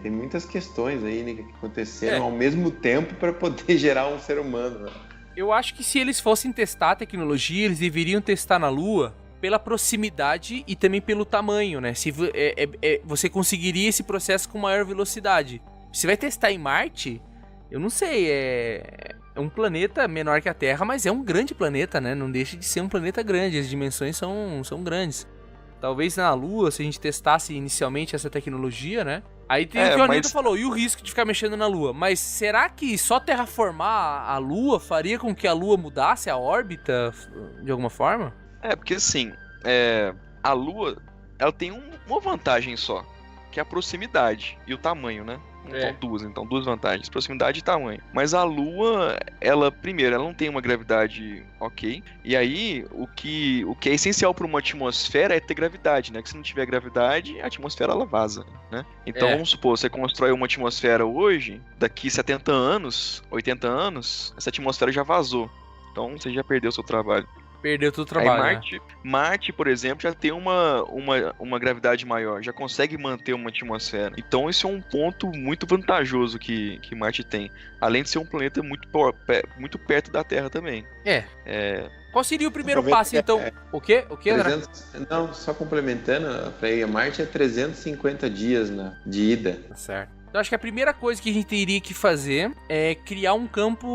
Tem muitas questões aí, né, que aconteceram ao mesmo tempo para poder gerar um ser humano, né? Eu acho que se eles fossem testar a tecnologia, eles deveriam testar na Lua pela proximidade e também pelo tamanho, né? Se você conseguiria esse processo com maior velocidade. Se vai testar em Marte, eu não sei, é um planeta menor que a Terra, mas é um grande planeta, né? Não deixa de ser um planeta grande, as dimensões são grandes. Talvez na Lua, se a gente testasse inicialmente essa tecnologia, né? Aí tem o que o Anilton falou, e o risco de ficar mexendo na Lua. Mas será que só terraformar a Lua faria com que a Lua mudasse a órbita de alguma forma? Porque assim, a Lua, ela tem uma vantagem só, que é a proximidade e o tamanho, né? Então duas vantagens, proximidade e tamanho. Mas a Lua, ela não tem uma gravidade ok, e aí o que é essencial para uma atmosfera é ter gravidade, né? Que se não tiver gravidade, a atmosfera ela vaza, né? Então vamos supor, você constrói uma atmosfera hoje, daqui 70 anos, 80 anos, essa atmosfera já vazou. Então você já perdeu o seu trabalho. Perdeu todo o trabalho. Aí Marte, por exemplo, já tem uma gravidade maior, já consegue manter uma atmosfera. Então esse é um ponto muito vantajoso que Marte tem. Além de ser um planeta muito perto da Terra também. Qual seria o primeiro passo, então? O quê, André? Não, só complementando, para ir a Marte é 350 dias de ida. Tá certo. Então acho que a primeira coisa que a gente teria que fazer é criar um campo,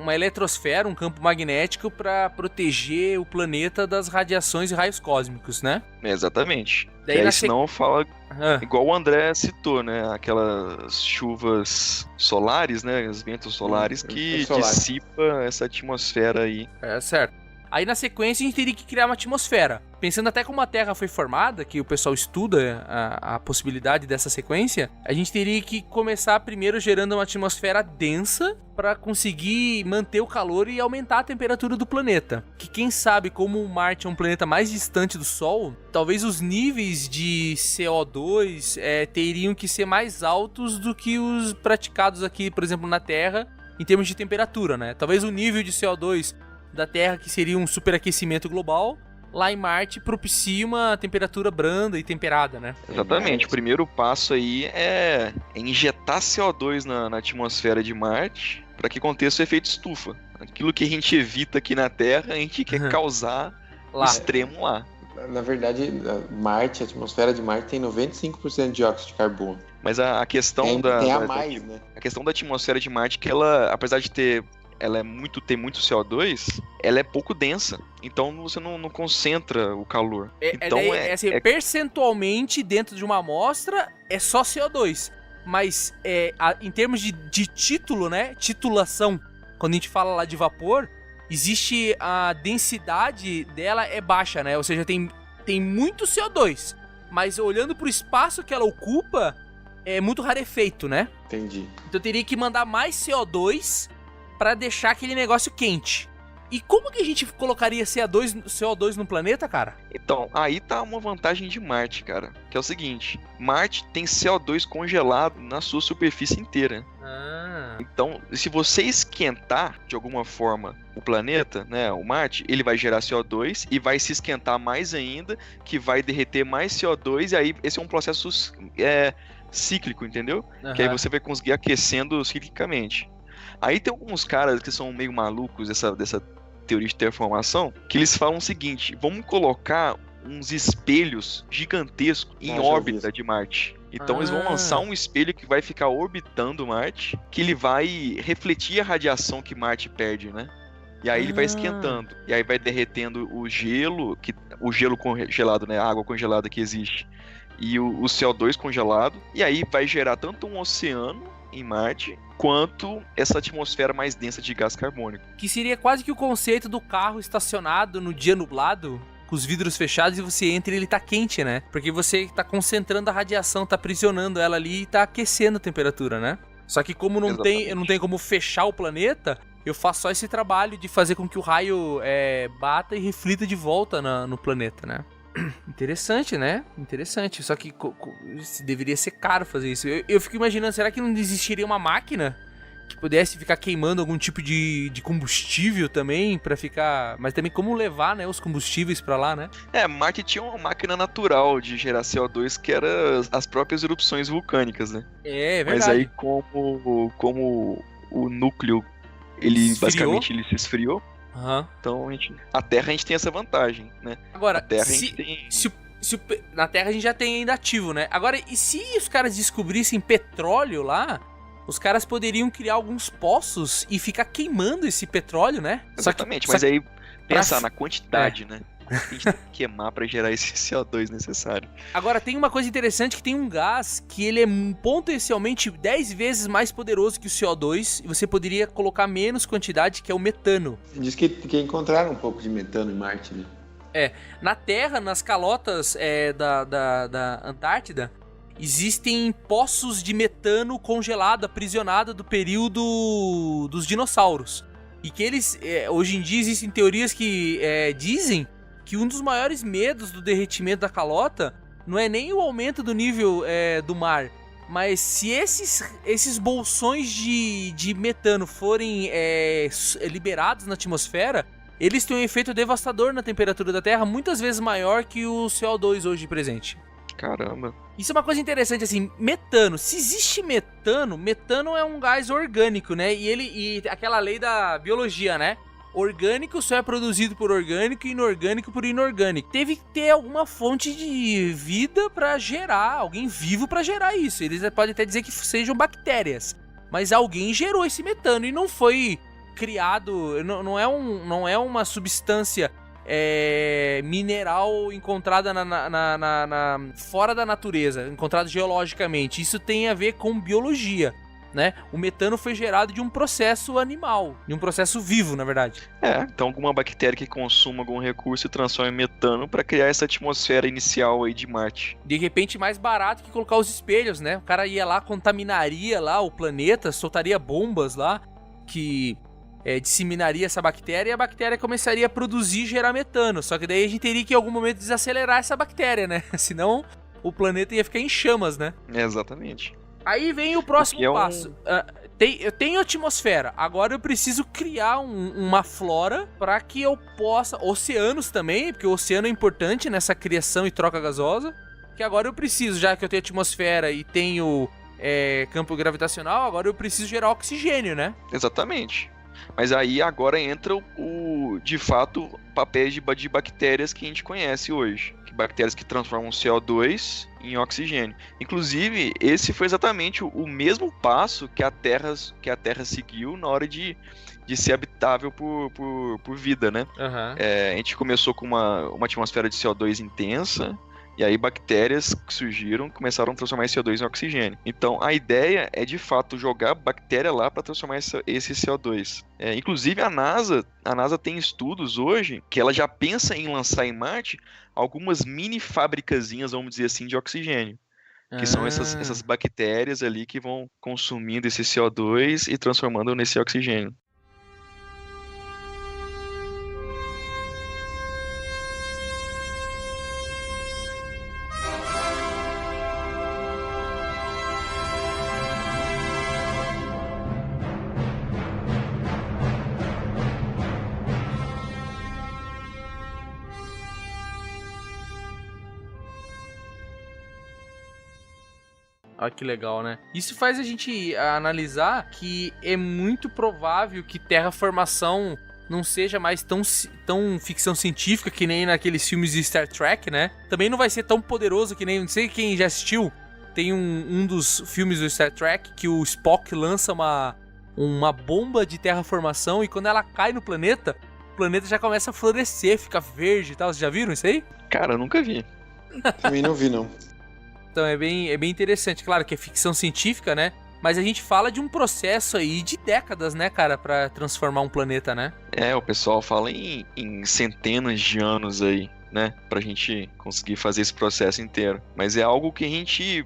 uma eletrosfera, um campo magnético para proteger o planeta das radiações e raios cósmicos, né? Exatamente. Daí senão fala igual o André citou, né? Aquelas chuvas solares, né? Os ventos solares que dissipa essa atmosfera aí. Certo. Aí na sequência a gente teria que criar uma atmosfera. Pensando até como a Terra foi formada, que o pessoal estuda a possibilidade dessa sequência, a gente teria que começar primeiro gerando uma atmosfera densa para conseguir manter o calor e aumentar a temperatura do planeta. Que quem sabe, como Marte é um planeta mais distante do Sol, talvez os níveis de CO2 teriam que ser mais altos do que os praticados aqui, por exemplo, na Terra, em termos de temperatura, né? Talvez o nível de CO2 da Terra, que seria um superaquecimento global, lá em Marte propicia uma temperatura branda e temperada, né? Exatamente. O primeiro passo aí é injetar CO2 na atmosfera de Marte para que aconteça o efeito estufa. Aquilo que a gente evita aqui na Terra, a gente quer causar lá. Extremo lá. Na verdade, a atmosfera de Marte tem 95% de dióxido de carbono. Mas a questão né? A questão da atmosfera de Marte é que ela, apesar de ter muito CO2, ela é pouco densa. Então você não concentra o calor. Percentualmente, dentro de uma amostra, é só CO2. Mas em termos de título, né? Titulação, quando a gente fala lá de vapor, existe a densidade dela é baixa, né? Ou seja, tem muito CO2. Mas olhando pro espaço que ela ocupa, é muito rarefeito, né? Entendi. Então teria que mandar mais CO2 para deixar aquele negócio quente. E como que a gente colocaria CO2 no planeta, cara? Então, aí tá uma vantagem de Marte, cara. Que é o seguinte, Marte tem CO2 congelado na sua superfície inteira. Então, se você esquentar, de alguma forma, o planeta, né, o Marte, ele vai gerar CO2 e vai se esquentar mais ainda, que vai derreter mais CO2, e aí esse é um processo cíclico, entendeu? Que aí você vai conseguir aquecendo ciclicamente. Aí tem alguns caras que são meio malucos dessa teoria de terraformação, que eles falam o seguinte: vamos colocar uns espelhos gigantescos em órbita de Marte. Então eles vão lançar um espelho que vai ficar orbitando Marte, que ele vai refletir a radiação que Marte perde, né? E aí ele vai esquentando. E aí vai derretendo o gelo congelado, né? A água congelada que existe. E o CO2 congelado. E aí vai gerar tanto um oceano em Marte, quanto essa atmosfera mais densa de gás carbônico. Que seria quase que o conceito do carro estacionado no dia nublado, com os vidros fechados, e você entra e ele tá quente, né? Porque você tá concentrando a radiação, tá aprisionando ela ali e tá aquecendo a temperatura, né? Só que como não tem como fechar o planeta, eu faço só esse trabalho de fazer com que o raio bata e reflita de volta no planeta, né? Interessante, né? Interessante. Só que deveria ser caro fazer isso. Eu fico imaginando, será que não existiria uma máquina que pudesse ficar queimando algum tipo de combustível também pra ficar... Mas também como levar, né, os combustíveis pra lá, né? Marte tinha uma máquina natural de gerar CO2 que era as próprias erupções vulcânicas, né? É verdade. Mas aí como o núcleo, ele basicamente se esfriou. Então a Terra a gente tem essa vantagem, né? Agora, na Terra a gente já tem ainda ativo, né? Agora, e se os caras descobrissem petróleo lá, os caras poderiam criar alguns poços e ficar queimando esse petróleo, né? Exatamente, mas aí pensar na quantidade, né? A gente tem que queimar para gerar esse CO2 necessário. Agora, tem uma coisa interessante, que tem um gás que ele é potencialmente 10 vezes mais poderoso que o CO2, e você poderia colocar menos quantidade, que é o metano. Diz que encontraram um pouco de metano em Marte, né? Na Terra, nas calotas da Antártida, existem poços de metano congelado, aprisionado do período dos dinossauros. E que eles, hoje em dia, existem teorias que dizem que um dos maiores medos do derretimento da calota não é nem o aumento do nível do mar, mas se esses bolsões de metano forem liberados na atmosfera, eles têm um efeito devastador na temperatura da Terra, muitas vezes maior que o CO2 hoje presente. Caramba. Isso é uma coisa interessante, assim, metano. Se existe metano, metano é um gás orgânico, né? E aquela lei da biologia, né? Orgânico só é produzido por orgânico e inorgânico por inorgânico. Teve que ter alguma fonte de vida pra gerar, alguém vivo pra gerar isso. Eles podem até dizer que sejam bactérias, mas alguém gerou esse metano e não foi criado, não é uma substância mineral encontrada fora da natureza, encontrada geologicamente. Isso tem a ver com biologia, né? O metano foi gerado de um processo animal, de um processo vivo, na verdade. Então alguma bactéria que consuma algum recurso e transforma em metano para criar essa atmosfera inicial aí de Marte. De repente mais barato que colocar os espelhos, né? O cara ia lá, contaminaria lá o planeta, soltaria bombas lá que disseminaria essa bactéria e a bactéria começaria a produzir e gerar metano. Só que daí a gente teria que em algum momento desacelerar essa bactéria, né? Senão o planeta ia ficar em chamas, né? Exatamente. Aí vem o próximo passo. Eu tenho atmosfera. Agora eu preciso criar uma flora para que eu possa... Oceanos também, porque o oceano é importante nessa criação e troca gasosa. Que agora eu preciso, já que eu tenho atmosfera e tenho campo gravitacional, agora eu preciso gerar oxigênio, né? Exatamente. Mas aí agora entra de fato, papéis de bactérias que a gente conhece hoje. Bactérias que transformam CO2 em oxigênio. Inclusive, esse foi exatamente o mesmo passo que a Terra seguiu na hora de ser habitável por vida, né? Uhum. A gente começou com uma atmosfera de CO2 intensa, e aí bactérias que surgiram começaram a transformar esse CO2 em oxigênio. Então a ideia é de fato jogar bactéria lá para transformar esse CO2. Inclusive a NASA tem estudos hoje que ela já pensa em lançar em Marte algumas mini fabricazinhas, vamos dizer assim, de oxigênio. Que são essas bactérias ali que vão consumindo esse CO2 e transformando nesse oxigênio. Olha que legal, né? Isso faz a gente analisar que é muito provável que terraformação não seja mais tão ficção científica que nem naqueles filmes de Star Trek, né? Também não vai ser tão poderoso que nem... Não sei quem já assistiu. Tem um dos filmes do Star Trek que o Spock lança uma bomba de terraformação e quando ela cai no planeta, o planeta já começa a florescer, fica verde e tal. Vocês já viram isso aí? Cara, eu nunca vi. Também não vi, não. Então é bem interessante, claro que é ficção científica, né? Mas a gente fala de um processo aí de décadas, né, cara, pra transformar um planeta, né? O pessoal fala em centenas de anos aí, né, pra gente conseguir fazer esse processo inteiro. Mas é algo que a gente,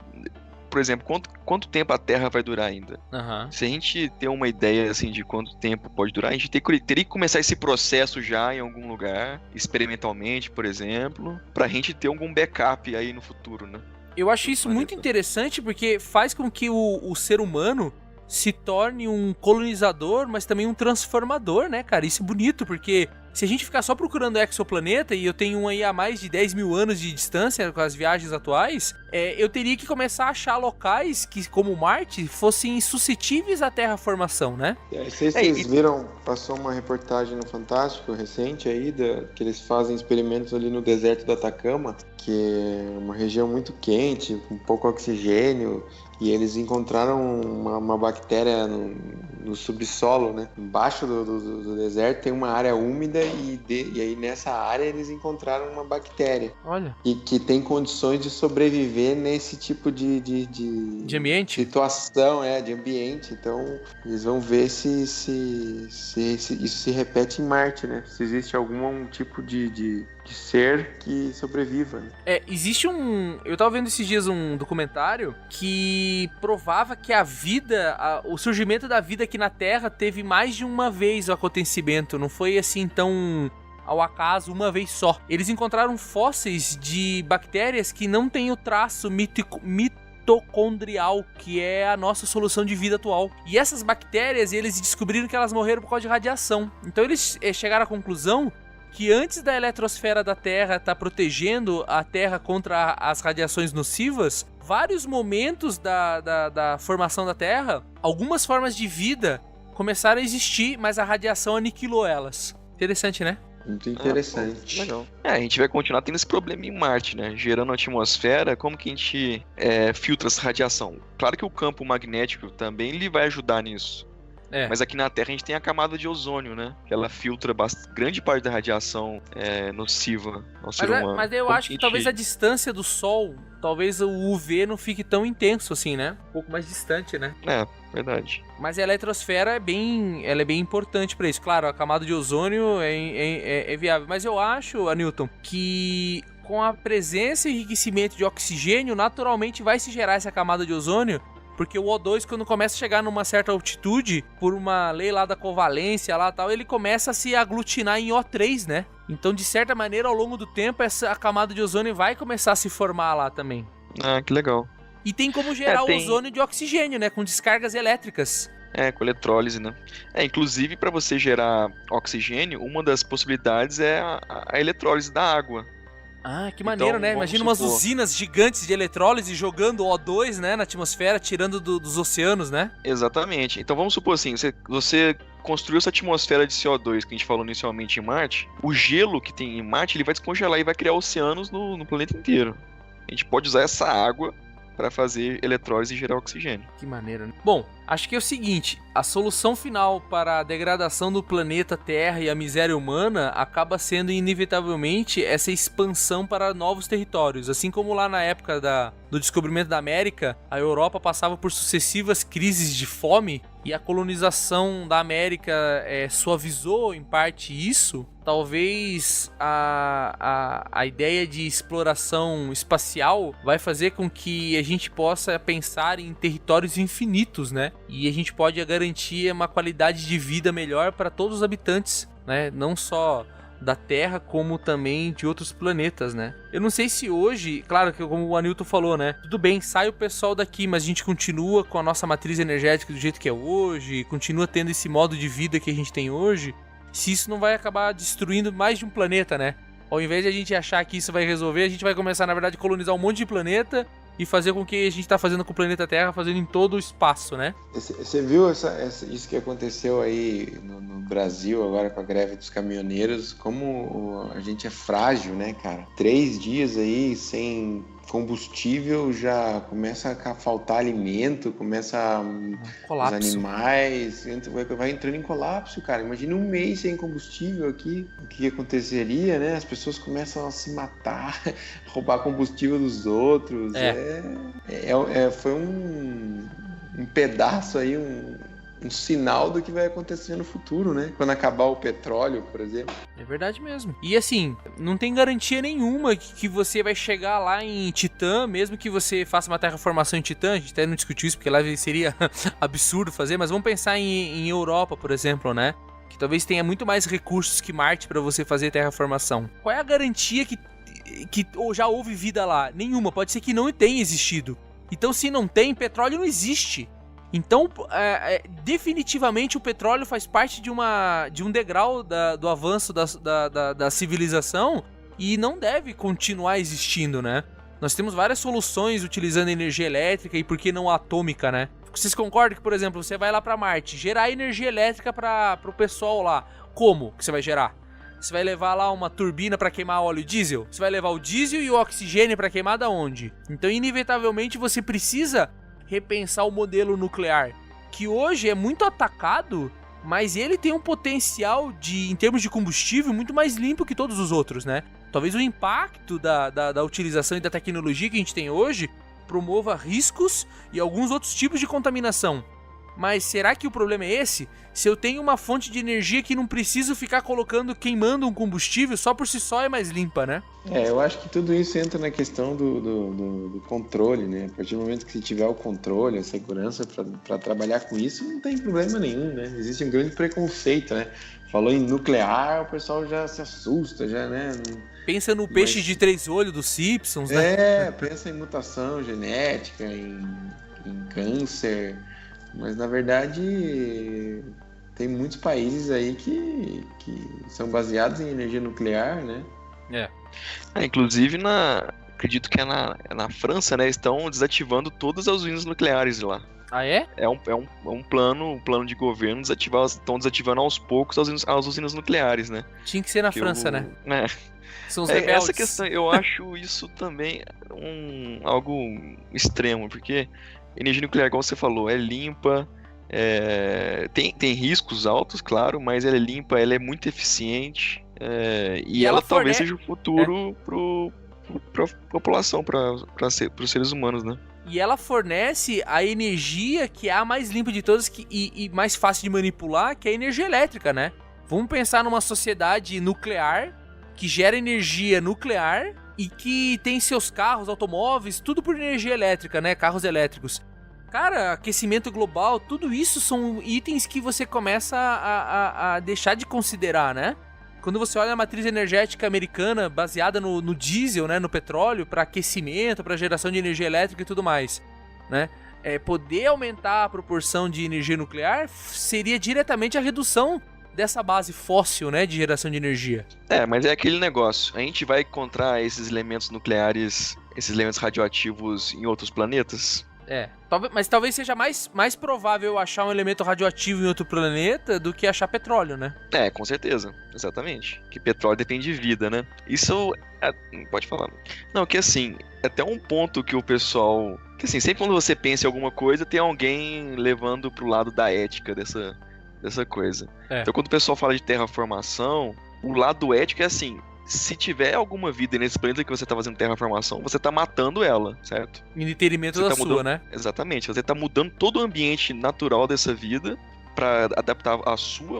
por exemplo, quanto tempo a Terra vai durar ainda? Uhum. Se a gente ter uma ideia, assim, de quanto tempo pode durar, a gente teria que começar esse processo já em algum lugar, experimentalmente, por exemplo, pra gente ter algum backup aí no futuro, né? Eu acho isso muito interessante porque faz com que o ser humano se torne um colonizador, mas também um transformador, né, cara? Isso é bonito, porque se a gente ficar só procurando exoplaneta, e eu tenho um aí a mais de 10 mil anos de distância com as viagens atuais, eu teria que começar a achar locais que, como Marte, fossem suscetíveis à terraformação, né? Vocês viram, passou uma reportagem no Fantástico recente aí, que eles fazem experimentos ali no deserto do Atacama, que é uma região muito quente, com pouco oxigênio, E eles encontraram uma bactéria no subsolo, né? Embaixo do deserto tem uma área úmida e aí nessa área eles encontraram uma bactéria. Olha. Que tem condições de sobreviver nesse tipo de ambiente? Situação, de ambiente. Então, eles vão ver se isso se repete em Marte, né? Se existe algum tipo de ser que sobreviva. Né? Existe eu tava vendo esses dias um documentário que provava que a vida, o surgimento da vida aqui na Terra teve mais de uma vez o acontecimento, não foi assim tão ao acaso uma vez só. Eles encontraram fósseis de bactérias que não têm o traço mitocondrial, que é a nossa solução de vida atual. E essas bactérias, eles descobriram que elas morreram por causa de radiação. Então eles chegaram à conclusão que antes da eletrosfera da Terra estar protegendo a Terra contra as radiações nocivas, vários momentos da formação da Terra, algumas formas de vida começaram a existir, mas a radiação aniquilou elas. Interessante, né? Muito interessante. Legal. A gente vai continuar tendo esse problema em Marte, né? Gerando a atmosfera, como que a gente filtra essa radiação? Claro que o campo magnético também ele vai ajudar nisso. Mas aqui na Terra a gente tem a camada de ozônio, né? Que ela filtra grande parte da radiação nociva ao ser humano. Mas eu acho que talvez a distância do Sol, talvez o UV não fique tão intenso assim, né? Um pouco mais distante, né? Verdade. Mas a eletrosfera é bem importante para isso. Claro, a camada de ozônio é viável. Mas eu acho, Anilton, que com a presença e enriquecimento de oxigênio, naturalmente vai se gerar essa camada de ozônio. Porque o O2, quando começa a chegar numa certa altitude, por uma lei lá da covalência lá tal, ele começa a se aglutinar em O3, né? Então, de certa maneira, ao longo do tempo, essa camada de ozônio vai começar a se formar lá também. Que legal. E tem como gerar o ozônio de oxigênio, né? Com descargas elétricas. Com eletrólise, né? Inclusive, para você gerar oxigênio, uma das possibilidades é a eletrólise da água. Que maneiro, né? Imagina umas usinas gigantes de eletrólise jogando O2, né, na atmosfera, tirando dos oceanos, né? Exatamente. Então vamos supor assim, você construiu essa atmosfera de CO2 que a gente falou inicialmente em Marte, o gelo que tem em Marte, ele vai descongelar e vai criar oceanos no planeta inteiro. A gente pode usar essa água para fazer eletrólise e gerar oxigênio. Que maneiro, né? Bom, acho que é o seguinte, a solução final para a degradação do planeta Terra e a miséria humana acaba sendo inevitavelmente essa expansão para novos territórios. Assim como lá na época do descobrimento da América, a Europa passava por sucessivas crises de fome e a colonização da América suavizou em parte isso. Talvez a ideia de exploração espacial vai fazer com que a gente possa pensar em territórios infinitos, né? E a gente pode garantir uma qualidade de vida melhor para todos os habitantes, né? Não só da Terra, como também de outros planetas, né? Eu não sei se hoje, claro que como o Anilton falou, né? Tudo bem, sai o pessoal daqui, mas a gente continua com a nossa matriz energética do jeito que é hoje, continua tendo esse modo de vida que a gente tem hoje, se isso não vai acabar destruindo mais de um planeta, né? Ao invés de a gente achar que isso vai resolver, a gente vai começar, na verdade, a colonizar um monte de planeta e fazer com que a gente tá fazendo com o planeta Terra, fazendo em todo o espaço, né? Você viu isso que aconteceu aí no Brasil agora com a greve dos caminhoneiros? Como a gente é frágil, né, cara? 3 dias aí sem combustível, já começa a faltar alimento, começa os animais, vai entrando em colapso, cara. Imagina um mês sem combustível aqui, o que aconteceria, né? As pessoas começam a se matar, roubar combustível dos outros. Foi um pedaço aí, um sinal do que vai acontecer no futuro, né? Quando acabar o petróleo, por exemplo. É verdade mesmo. E assim, não tem garantia nenhuma que você vai chegar lá em Titã, mesmo que você faça uma terraformação em Titã. A gente até não discutiu isso, porque lá seria absurdo fazer, mas vamos pensar em Europa, por exemplo, né? Que talvez tenha muito mais recursos que Marte para você fazer terraformação. Qual é a garantia que já houve vida lá? Nenhuma. Pode ser que não tenha existido. Então, se não tem, petróleo não existe. Então, definitivamente o petróleo faz parte de um degrau do avanço da civilização e não deve continuar existindo, né? Nós temos várias soluções utilizando energia elétrica e por que não atômica, né? Vocês concordam que, por exemplo, você vai lá para Marte, gerar energia elétrica para o pessoal lá. Como que você vai gerar? Você vai levar lá uma turbina para queimar óleo diesel? Você vai levar o diesel e o oxigênio para queimar da onde? Então, inevitavelmente, você precisa repensar o modelo nuclear, que hoje é muito atacado, mas ele tem um potencial em termos de combustível muito mais limpo que todos os outros, né? Talvez o impacto da utilização e da tecnologia que a gente tem hoje promova riscos e alguns outros tipos de contaminação. Mas será que o problema é esse? Se eu tenho uma fonte de energia que não preciso ficar queimando um combustível, só por si só é mais limpa, né? Eu acho que tudo isso entra na questão do controle, né? A partir do momento que você tiver o controle, a segurança para trabalhar com isso, não tem problema nenhum, né? Existe um grande preconceito, né? Falou em nuclear, o pessoal já se assusta, já, né? Pensa no peixe de 3 olhos dos Simpsons, né? Pensa em mutação genética, em câncer, mas na verdade tem muitos países aí que são baseados em energia nuclear, né? Inclusive, acredito que é na França, né? Estão desativando todas as usinas nucleares de lá. Ah, é? É um plano de governo, estão desativando aos poucos as usinas nucleares, né? Tinha que ser na França, né? São os rebeldes. Essa questão, eu acho isso também algo extremo, porque energia nuclear, como você falou, é limpa, tem riscos altos, claro, mas ela é limpa, ela é muito eficiente, e ela talvez seja o futuro para a população, para os seres humanos, né? E ela fornece a energia que é a mais limpa de todas e mais fácil de manipular, que é a energia elétrica, né? Vamos pensar numa sociedade nuclear que gera energia nuclear e que tem seus carros, automóveis, tudo por energia elétrica, né? Carros elétricos. Cara, aquecimento global, tudo isso são itens que você começa a deixar de considerar, né? Quando você olha a matriz energética americana baseada no diesel, né, no petróleo, para aquecimento, para geração de energia elétrica e tudo mais, né? Poder aumentar a proporção de energia nuclear seria diretamente a redução dessa base fóssil, né, de geração de energia. Mas é aquele negócio. A gente vai encontrar esses elementos nucleares, esses elementos radioativos em outros planetas? Mas talvez seja mais provável achar um elemento radioativo em outro planeta do que achar petróleo, né? Com certeza, exatamente. Que petróleo depende de vida, né? Isso, pode falar. Não, que assim, até um ponto que o pessoal... Que assim, sempre quando você pensa em alguma coisa, tem alguém levando pro lado da ética dessa coisa. Então quando o pessoal fala de terraformação, o lado ético é assim... Se tiver alguma vida nesse planeta que você tá fazendo terraformação, você tá matando ela, certo? Em detrimento da sua, né? Exatamente. Você tá mudando todo o ambiente natural dessa vida pra adaptar ao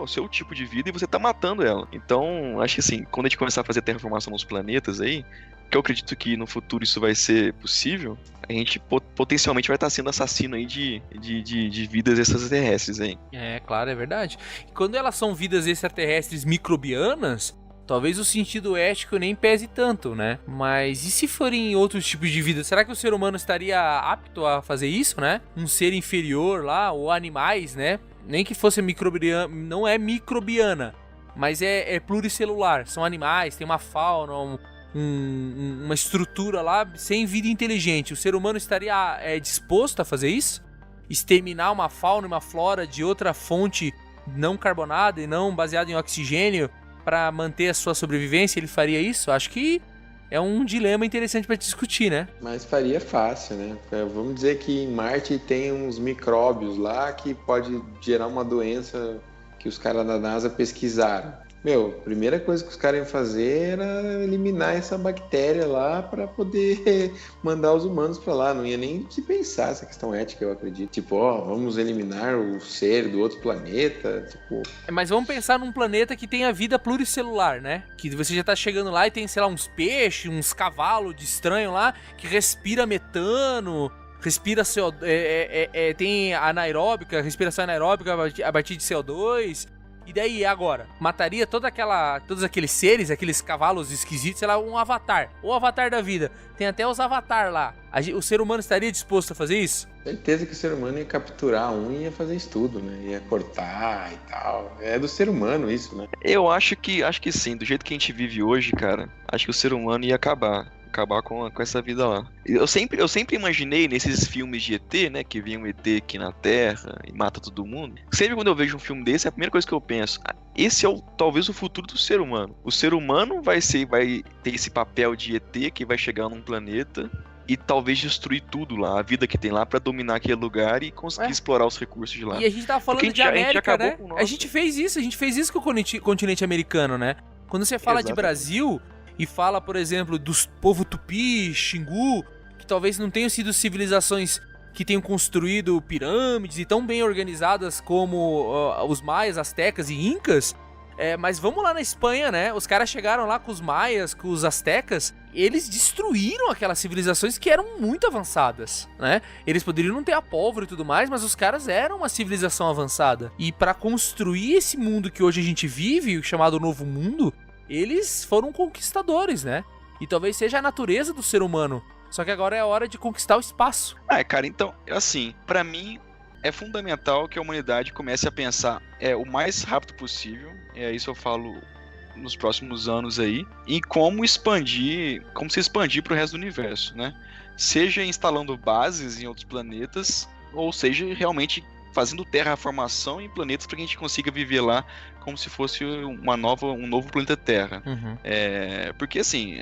seu tipo de vida e você tá matando ela. Então, acho que assim, quando a gente começar a fazer terraformação nos planetas aí, que eu acredito que no futuro isso vai ser possível, a gente potencialmente vai estar sendo assassino aí de vidas extraterrestres aí. Claro, é verdade. E quando elas são vidas extraterrestres microbianas, talvez o sentido ético nem pese tanto, né? Mas e se forem outros tipos de vida? Será que o ser humano estaria apto a fazer isso, né? Um ser inferior lá, ou animais, né? Nem que fosse microbiana, não é microbiana, mas é pluricelular. São animais, tem uma fauna, uma estrutura lá sem vida inteligente. O ser humano estaria disposto a fazer isso? Exterminar uma fauna e uma flora de outra fonte não carbonada e não baseada em oxigênio para manter a sua sobrevivência? Ele faria isso? Acho que é um dilema interessante para discutir, né? Mas faria fácil, né? Vamos dizer que em Marte tem uns micróbios lá que pode gerar uma doença que os caras da NASA pesquisaram. A primeira coisa que os caras iam fazer era eliminar essa bactéria lá para poder mandar os humanos para lá. Não ia nem se pensar essa questão ética, eu acredito. Vamos eliminar o ser do outro planeta, Mas vamos pensar num planeta que tenha vida pluricelular, né? Que você já tá chegando lá e tem, sei lá, uns peixes, uns cavalos de estranho lá que respira metano, respira CO2, tem anaeróbica, respiração anaeróbica a partir de CO2... E daí, agora? Mataria todos aqueles seres, aqueles cavalos esquisitos, sei lá, um avatar. O avatar da vida. Tem até os avatar lá. O ser humano estaria disposto a fazer isso? Certeza que o ser humano ia capturar um e ia fazer estudo, né? Ia cortar e tal. É do ser humano isso, né? Eu acho que sim. Do jeito que a gente vive hoje, cara, acho que o ser humano ia acabar com essa vida lá. Eu sempre imaginei nesses filmes de ET, né, que vem um ET aqui na Terra e mata todo mundo. Sempre quando eu vejo um filme desse, a primeira coisa que eu penso, esse é talvez o futuro do ser humano. O ser humano vai ter esse papel de ET que vai chegar num planeta e talvez destruir tudo lá, a vida que tem lá, pra dominar aquele lugar e conseguir explorar os recursos de lá. E a gente tava falando de América, né? A gente fez isso com o continente americano, né? Quando você fala de Brasil e fala, por exemplo, dos povo Tupi, Xingu, que talvez não tenham sido civilizações que tenham construído pirâmides e tão bem organizadas como os maias, astecas e incas, mas vamos lá na Espanha, né? Os caras chegaram lá com os maias, com os astecas, eles destruíram aquelas civilizações que eram muito avançadas, né? Eles poderiam não ter a pólvora e tudo mais, mas os caras eram uma civilização avançada. E para construir esse mundo que hoje a gente vive, chamado Novo Mundo, eles foram conquistadores, né? E talvez seja a natureza do ser humano. Só que agora é a hora de conquistar o espaço. Cara, então, assim, pra mim é fundamental que a humanidade comece a pensar o mais rápido possível, isso eu falo nos próximos anos aí, em como se expandir pro resto do universo, né? Seja instalando bases em outros planetas, ou seja, realmente fazendo terraformação em planetas para que a gente consiga viver lá como se fosse um novo planeta Terra. Porque assim,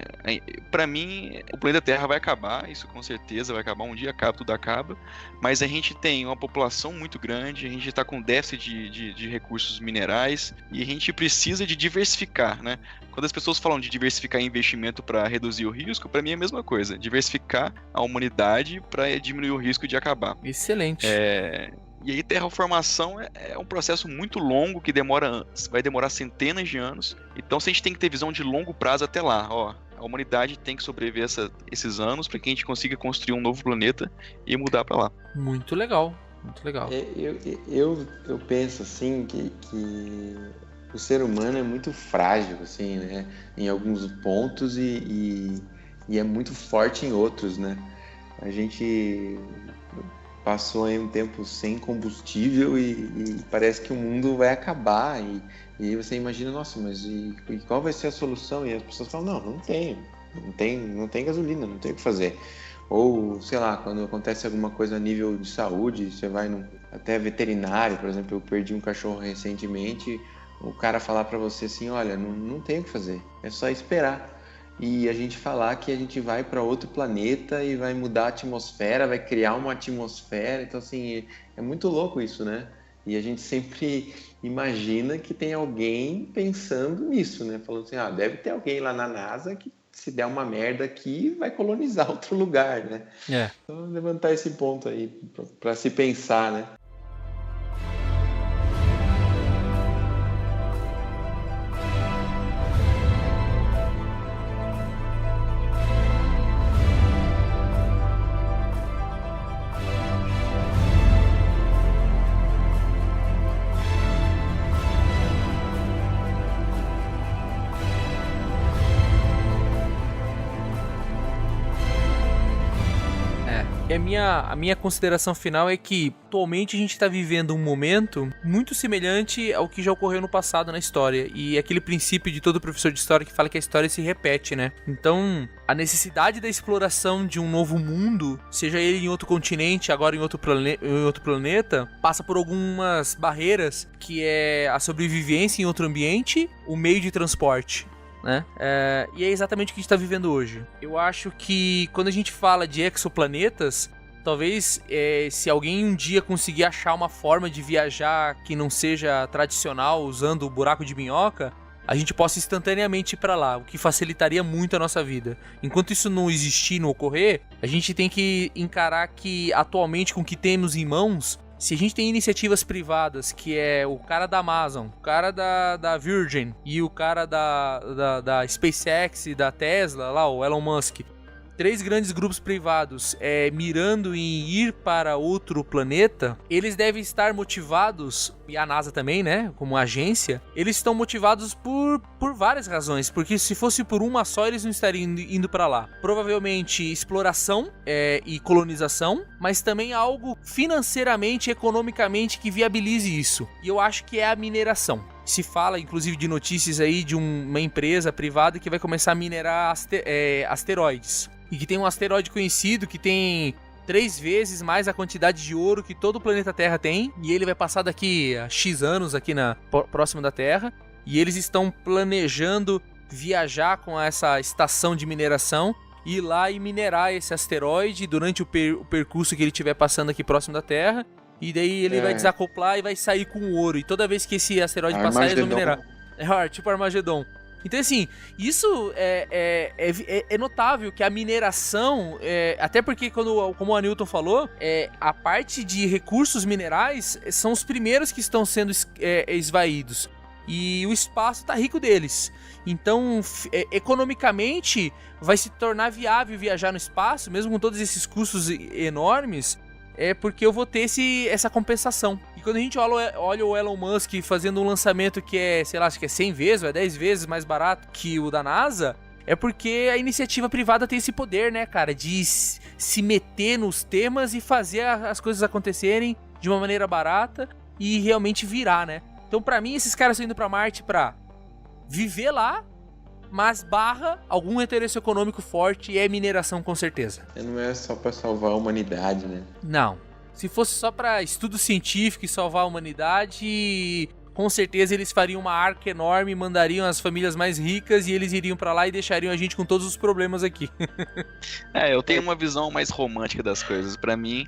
para mim, o planeta Terra vai acabar, isso com certeza vai acabar, um dia tudo acaba, mas a gente tem uma população muito grande, a gente está com déficit de recursos minerais e a gente precisa de diversificar, né? Quando as pessoas falam de diversificar investimento para reduzir o risco, para mim é a mesma coisa, diversificar a humanidade para diminuir o risco de acabar. Excelente. E aí terraformação é um processo muito longo que vai demorar centenas de anos. Então se a gente tem que ter visão de longo prazo até lá, a humanidade tem que sobreviver esses anos para que a gente consiga construir um novo planeta e mudar para lá. Muito legal, muito legal. Eu penso assim que o ser humano é muito frágil, assim, né? Em alguns pontos e é muito forte em outros, né? A gente passou aí um tempo sem combustível e parece que o mundo vai acabar e aí você imagina, nossa, mas e qual vai ser a solução? E as pessoas falam, não tem gasolina, não tem o que fazer. Ou, sei lá, quando acontece alguma coisa a nível de saúde, você vai até veterinário, por exemplo, eu perdi um cachorro recentemente, o cara falar pra você assim, olha, não tem o que fazer, é só esperar. E a gente falar que a gente vai para outro planeta e vai mudar a atmosfera, vai criar uma atmosfera. Então, assim, é muito louco isso, né? E a gente sempre imagina que tem alguém pensando nisso, né? Falando assim, deve ter alguém lá na NASA que, se der uma merda aqui, vai colonizar outro lugar, né? Então, levantar esse ponto aí para se pensar, né? A minha consideração final é que atualmente a gente está vivendo um momento muito semelhante ao que já ocorreu no passado na história, e aquele princípio de todo professor de história que fala que a história se repete, né? Então, a necessidade da exploração de um novo mundo, seja ele em outro continente, agora em outro planeta, passa por algumas barreiras, que é a sobrevivência em outro ambiente, o meio de transporte, né? E é exatamente o que a gente está vivendo hoje. Eu acho que quando a gente fala de exoplanetas, talvez se alguém um dia conseguir achar uma forma de viajar que não seja tradicional, usando o buraco de minhoca, a gente possa instantaneamente ir para lá, o que facilitaria muito a nossa vida. Enquanto isso não existir, não ocorrer, a gente tem que encarar que atualmente, com o que temos em mãos, se a gente tem iniciativas privadas, que é o cara da Amazon, o cara da Virgin e o cara da SpaceX e da Tesla, lá, o Elon Musk, 3 grandes grupos privados mirando em ir para outro planeta, eles devem estar motivados, e a NASA também, né, como agência, eles estão motivados por várias razões, porque se fosse por uma só, eles não estariam indo para lá. Provavelmente exploração e colonização, mas também algo financeiramente, economicamente que viabilize isso. E eu acho que é a mineração. Se fala, inclusive, de notícias aí de uma empresa privada que vai começar a minerar asteroides. E que tem um asteroide conhecido que tem 3 vezes mais a quantidade de ouro que todo o planeta Terra tem. E ele vai passar daqui a X anos aqui próximo da Terra. E eles estão planejando viajar com essa estação de mineração ir lá e minerar esse asteroide durante o percurso que ele estiver passando aqui próximo da Terra. E daí ele vai desacoplar e vai sair com ouro. E toda vez que esse asteroide passar, eles vão minerar. Tipo Armagedon. Então, assim, isso é notável que a mineração, até porque, como o Anilton falou, a parte de recursos minerais são os primeiros que estão sendo esvaídos. E o espaço tá rico deles. Então, economicamente, vai se tornar viável viajar no espaço, mesmo com todos esses custos enormes, porque eu vou ter essa compensação. E quando a gente olha o Elon Musk fazendo um lançamento que sei lá, acho que é 100 vezes ou 10 vezes mais barato que o da NASA, é porque a iniciativa privada tem esse poder, né, cara, de se meter nos temas e fazer as coisas acontecerem de uma maneira barata e realmente virar, né? Então, pra mim, esses caras estão indo pra Marte pra viver lá, mas algum interesse econômico forte e mineração com certeza. Não é só pra salvar a humanidade, né? Não. Se fosse só pra estudo científico e salvar a humanidade, com certeza eles fariam uma arca enorme, mandariam as famílias mais ricas e eles iriam pra lá e deixariam a gente com todos os problemas aqui. Eu tenho uma visão mais romântica das coisas. Pra mim,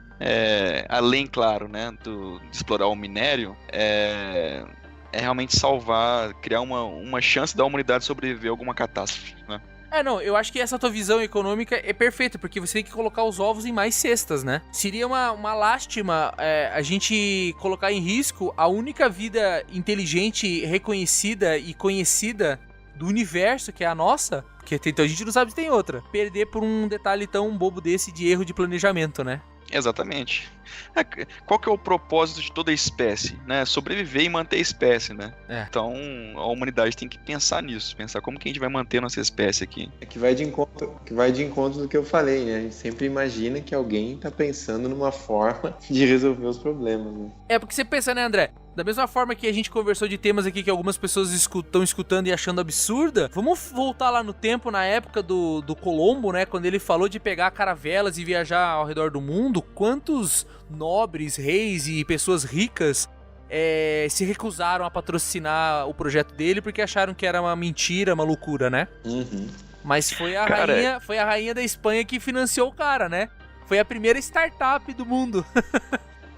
além, claro, né, de explorar o minério, é realmente salvar, criar uma chance da humanidade sobreviver a alguma catástrofe, né? Não, eu acho que essa tua visão econômica é perfeita, porque você tem que colocar os ovos em mais cestas, né? Seria uma lástima a gente colocar em risco a única vida inteligente, reconhecida e conhecida do universo, que é a nossa, porque então a gente não sabe se tem outra, perder por um detalhe tão bobo desse de erro de planejamento, né? Exatamente. Qual que é o propósito de toda espécie, né? Sobreviver e manter a espécie, né? Então, a humanidade tem que pensar nisso, pensar como que a gente vai manter a nossa espécie aqui. Que vai de encontro do que eu falei, né? A gente sempre imagina que alguém tá pensando numa forma de resolver os problemas, né? Porque você pensa, né, André? Da mesma forma que a gente conversou de temas aqui que algumas pessoas estão escutando e achando absurda, vamos voltar lá no tempo, na época do Colombo, né? Quando ele falou de pegar caravelas e viajar ao redor do mundo, quantos nobres, reis e pessoas ricas se recusaram a patrocinar o projeto dele porque acharam que era uma mentira, uma loucura, né? Uhum. Mas foi a rainha da Espanha que financiou o cara, né? Foi a primeira startup do mundo.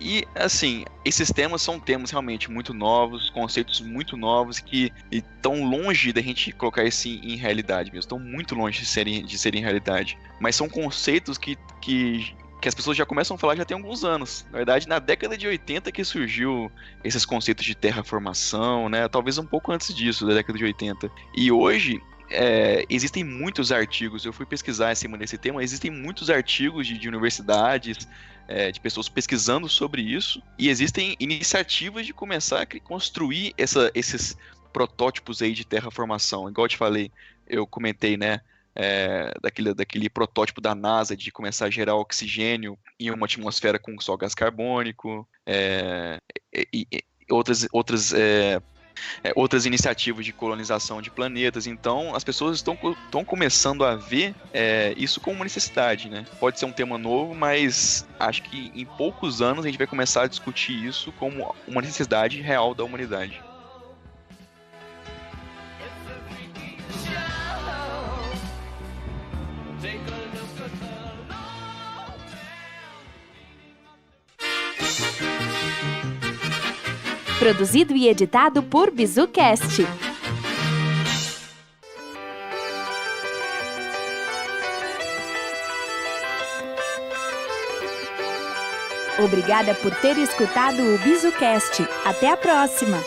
E, assim, esses temas são temas realmente muito novos, conceitos muito novos que estão longe da gente colocar isso em realidade mesmo. Estão muito longe de serem realidade. Mas são conceitos que as pessoas já começam a falar já tem alguns anos. Na verdade, na década de 80 que surgiu esses conceitos de terraformação, né? Talvez um pouco antes disso, da década de 80. E hoje existem muitos artigos, eu fui pesquisar em cima desse tema, existem muitos artigos de universidades, de pessoas pesquisando sobre isso, e existem iniciativas de começar a construir esses protótipos aí de terraformação. Igual eu te falei, eu comentei, né, daquele protótipo da NASA de começar a gerar oxigênio em uma atmosfera com só gás carbônico, e outras iniciativas de colonização de planetas. Então as pessoas estão começando a ver isso como uma necessidade, né? Pode ser um tema novo, mas acho que em poucos anos a gente vai começar a discutir isso como uma necessidade real da humanidade. Produzido e editado por BizuCast. Obrigada por ter escutado o BizuCast. Até a próxima!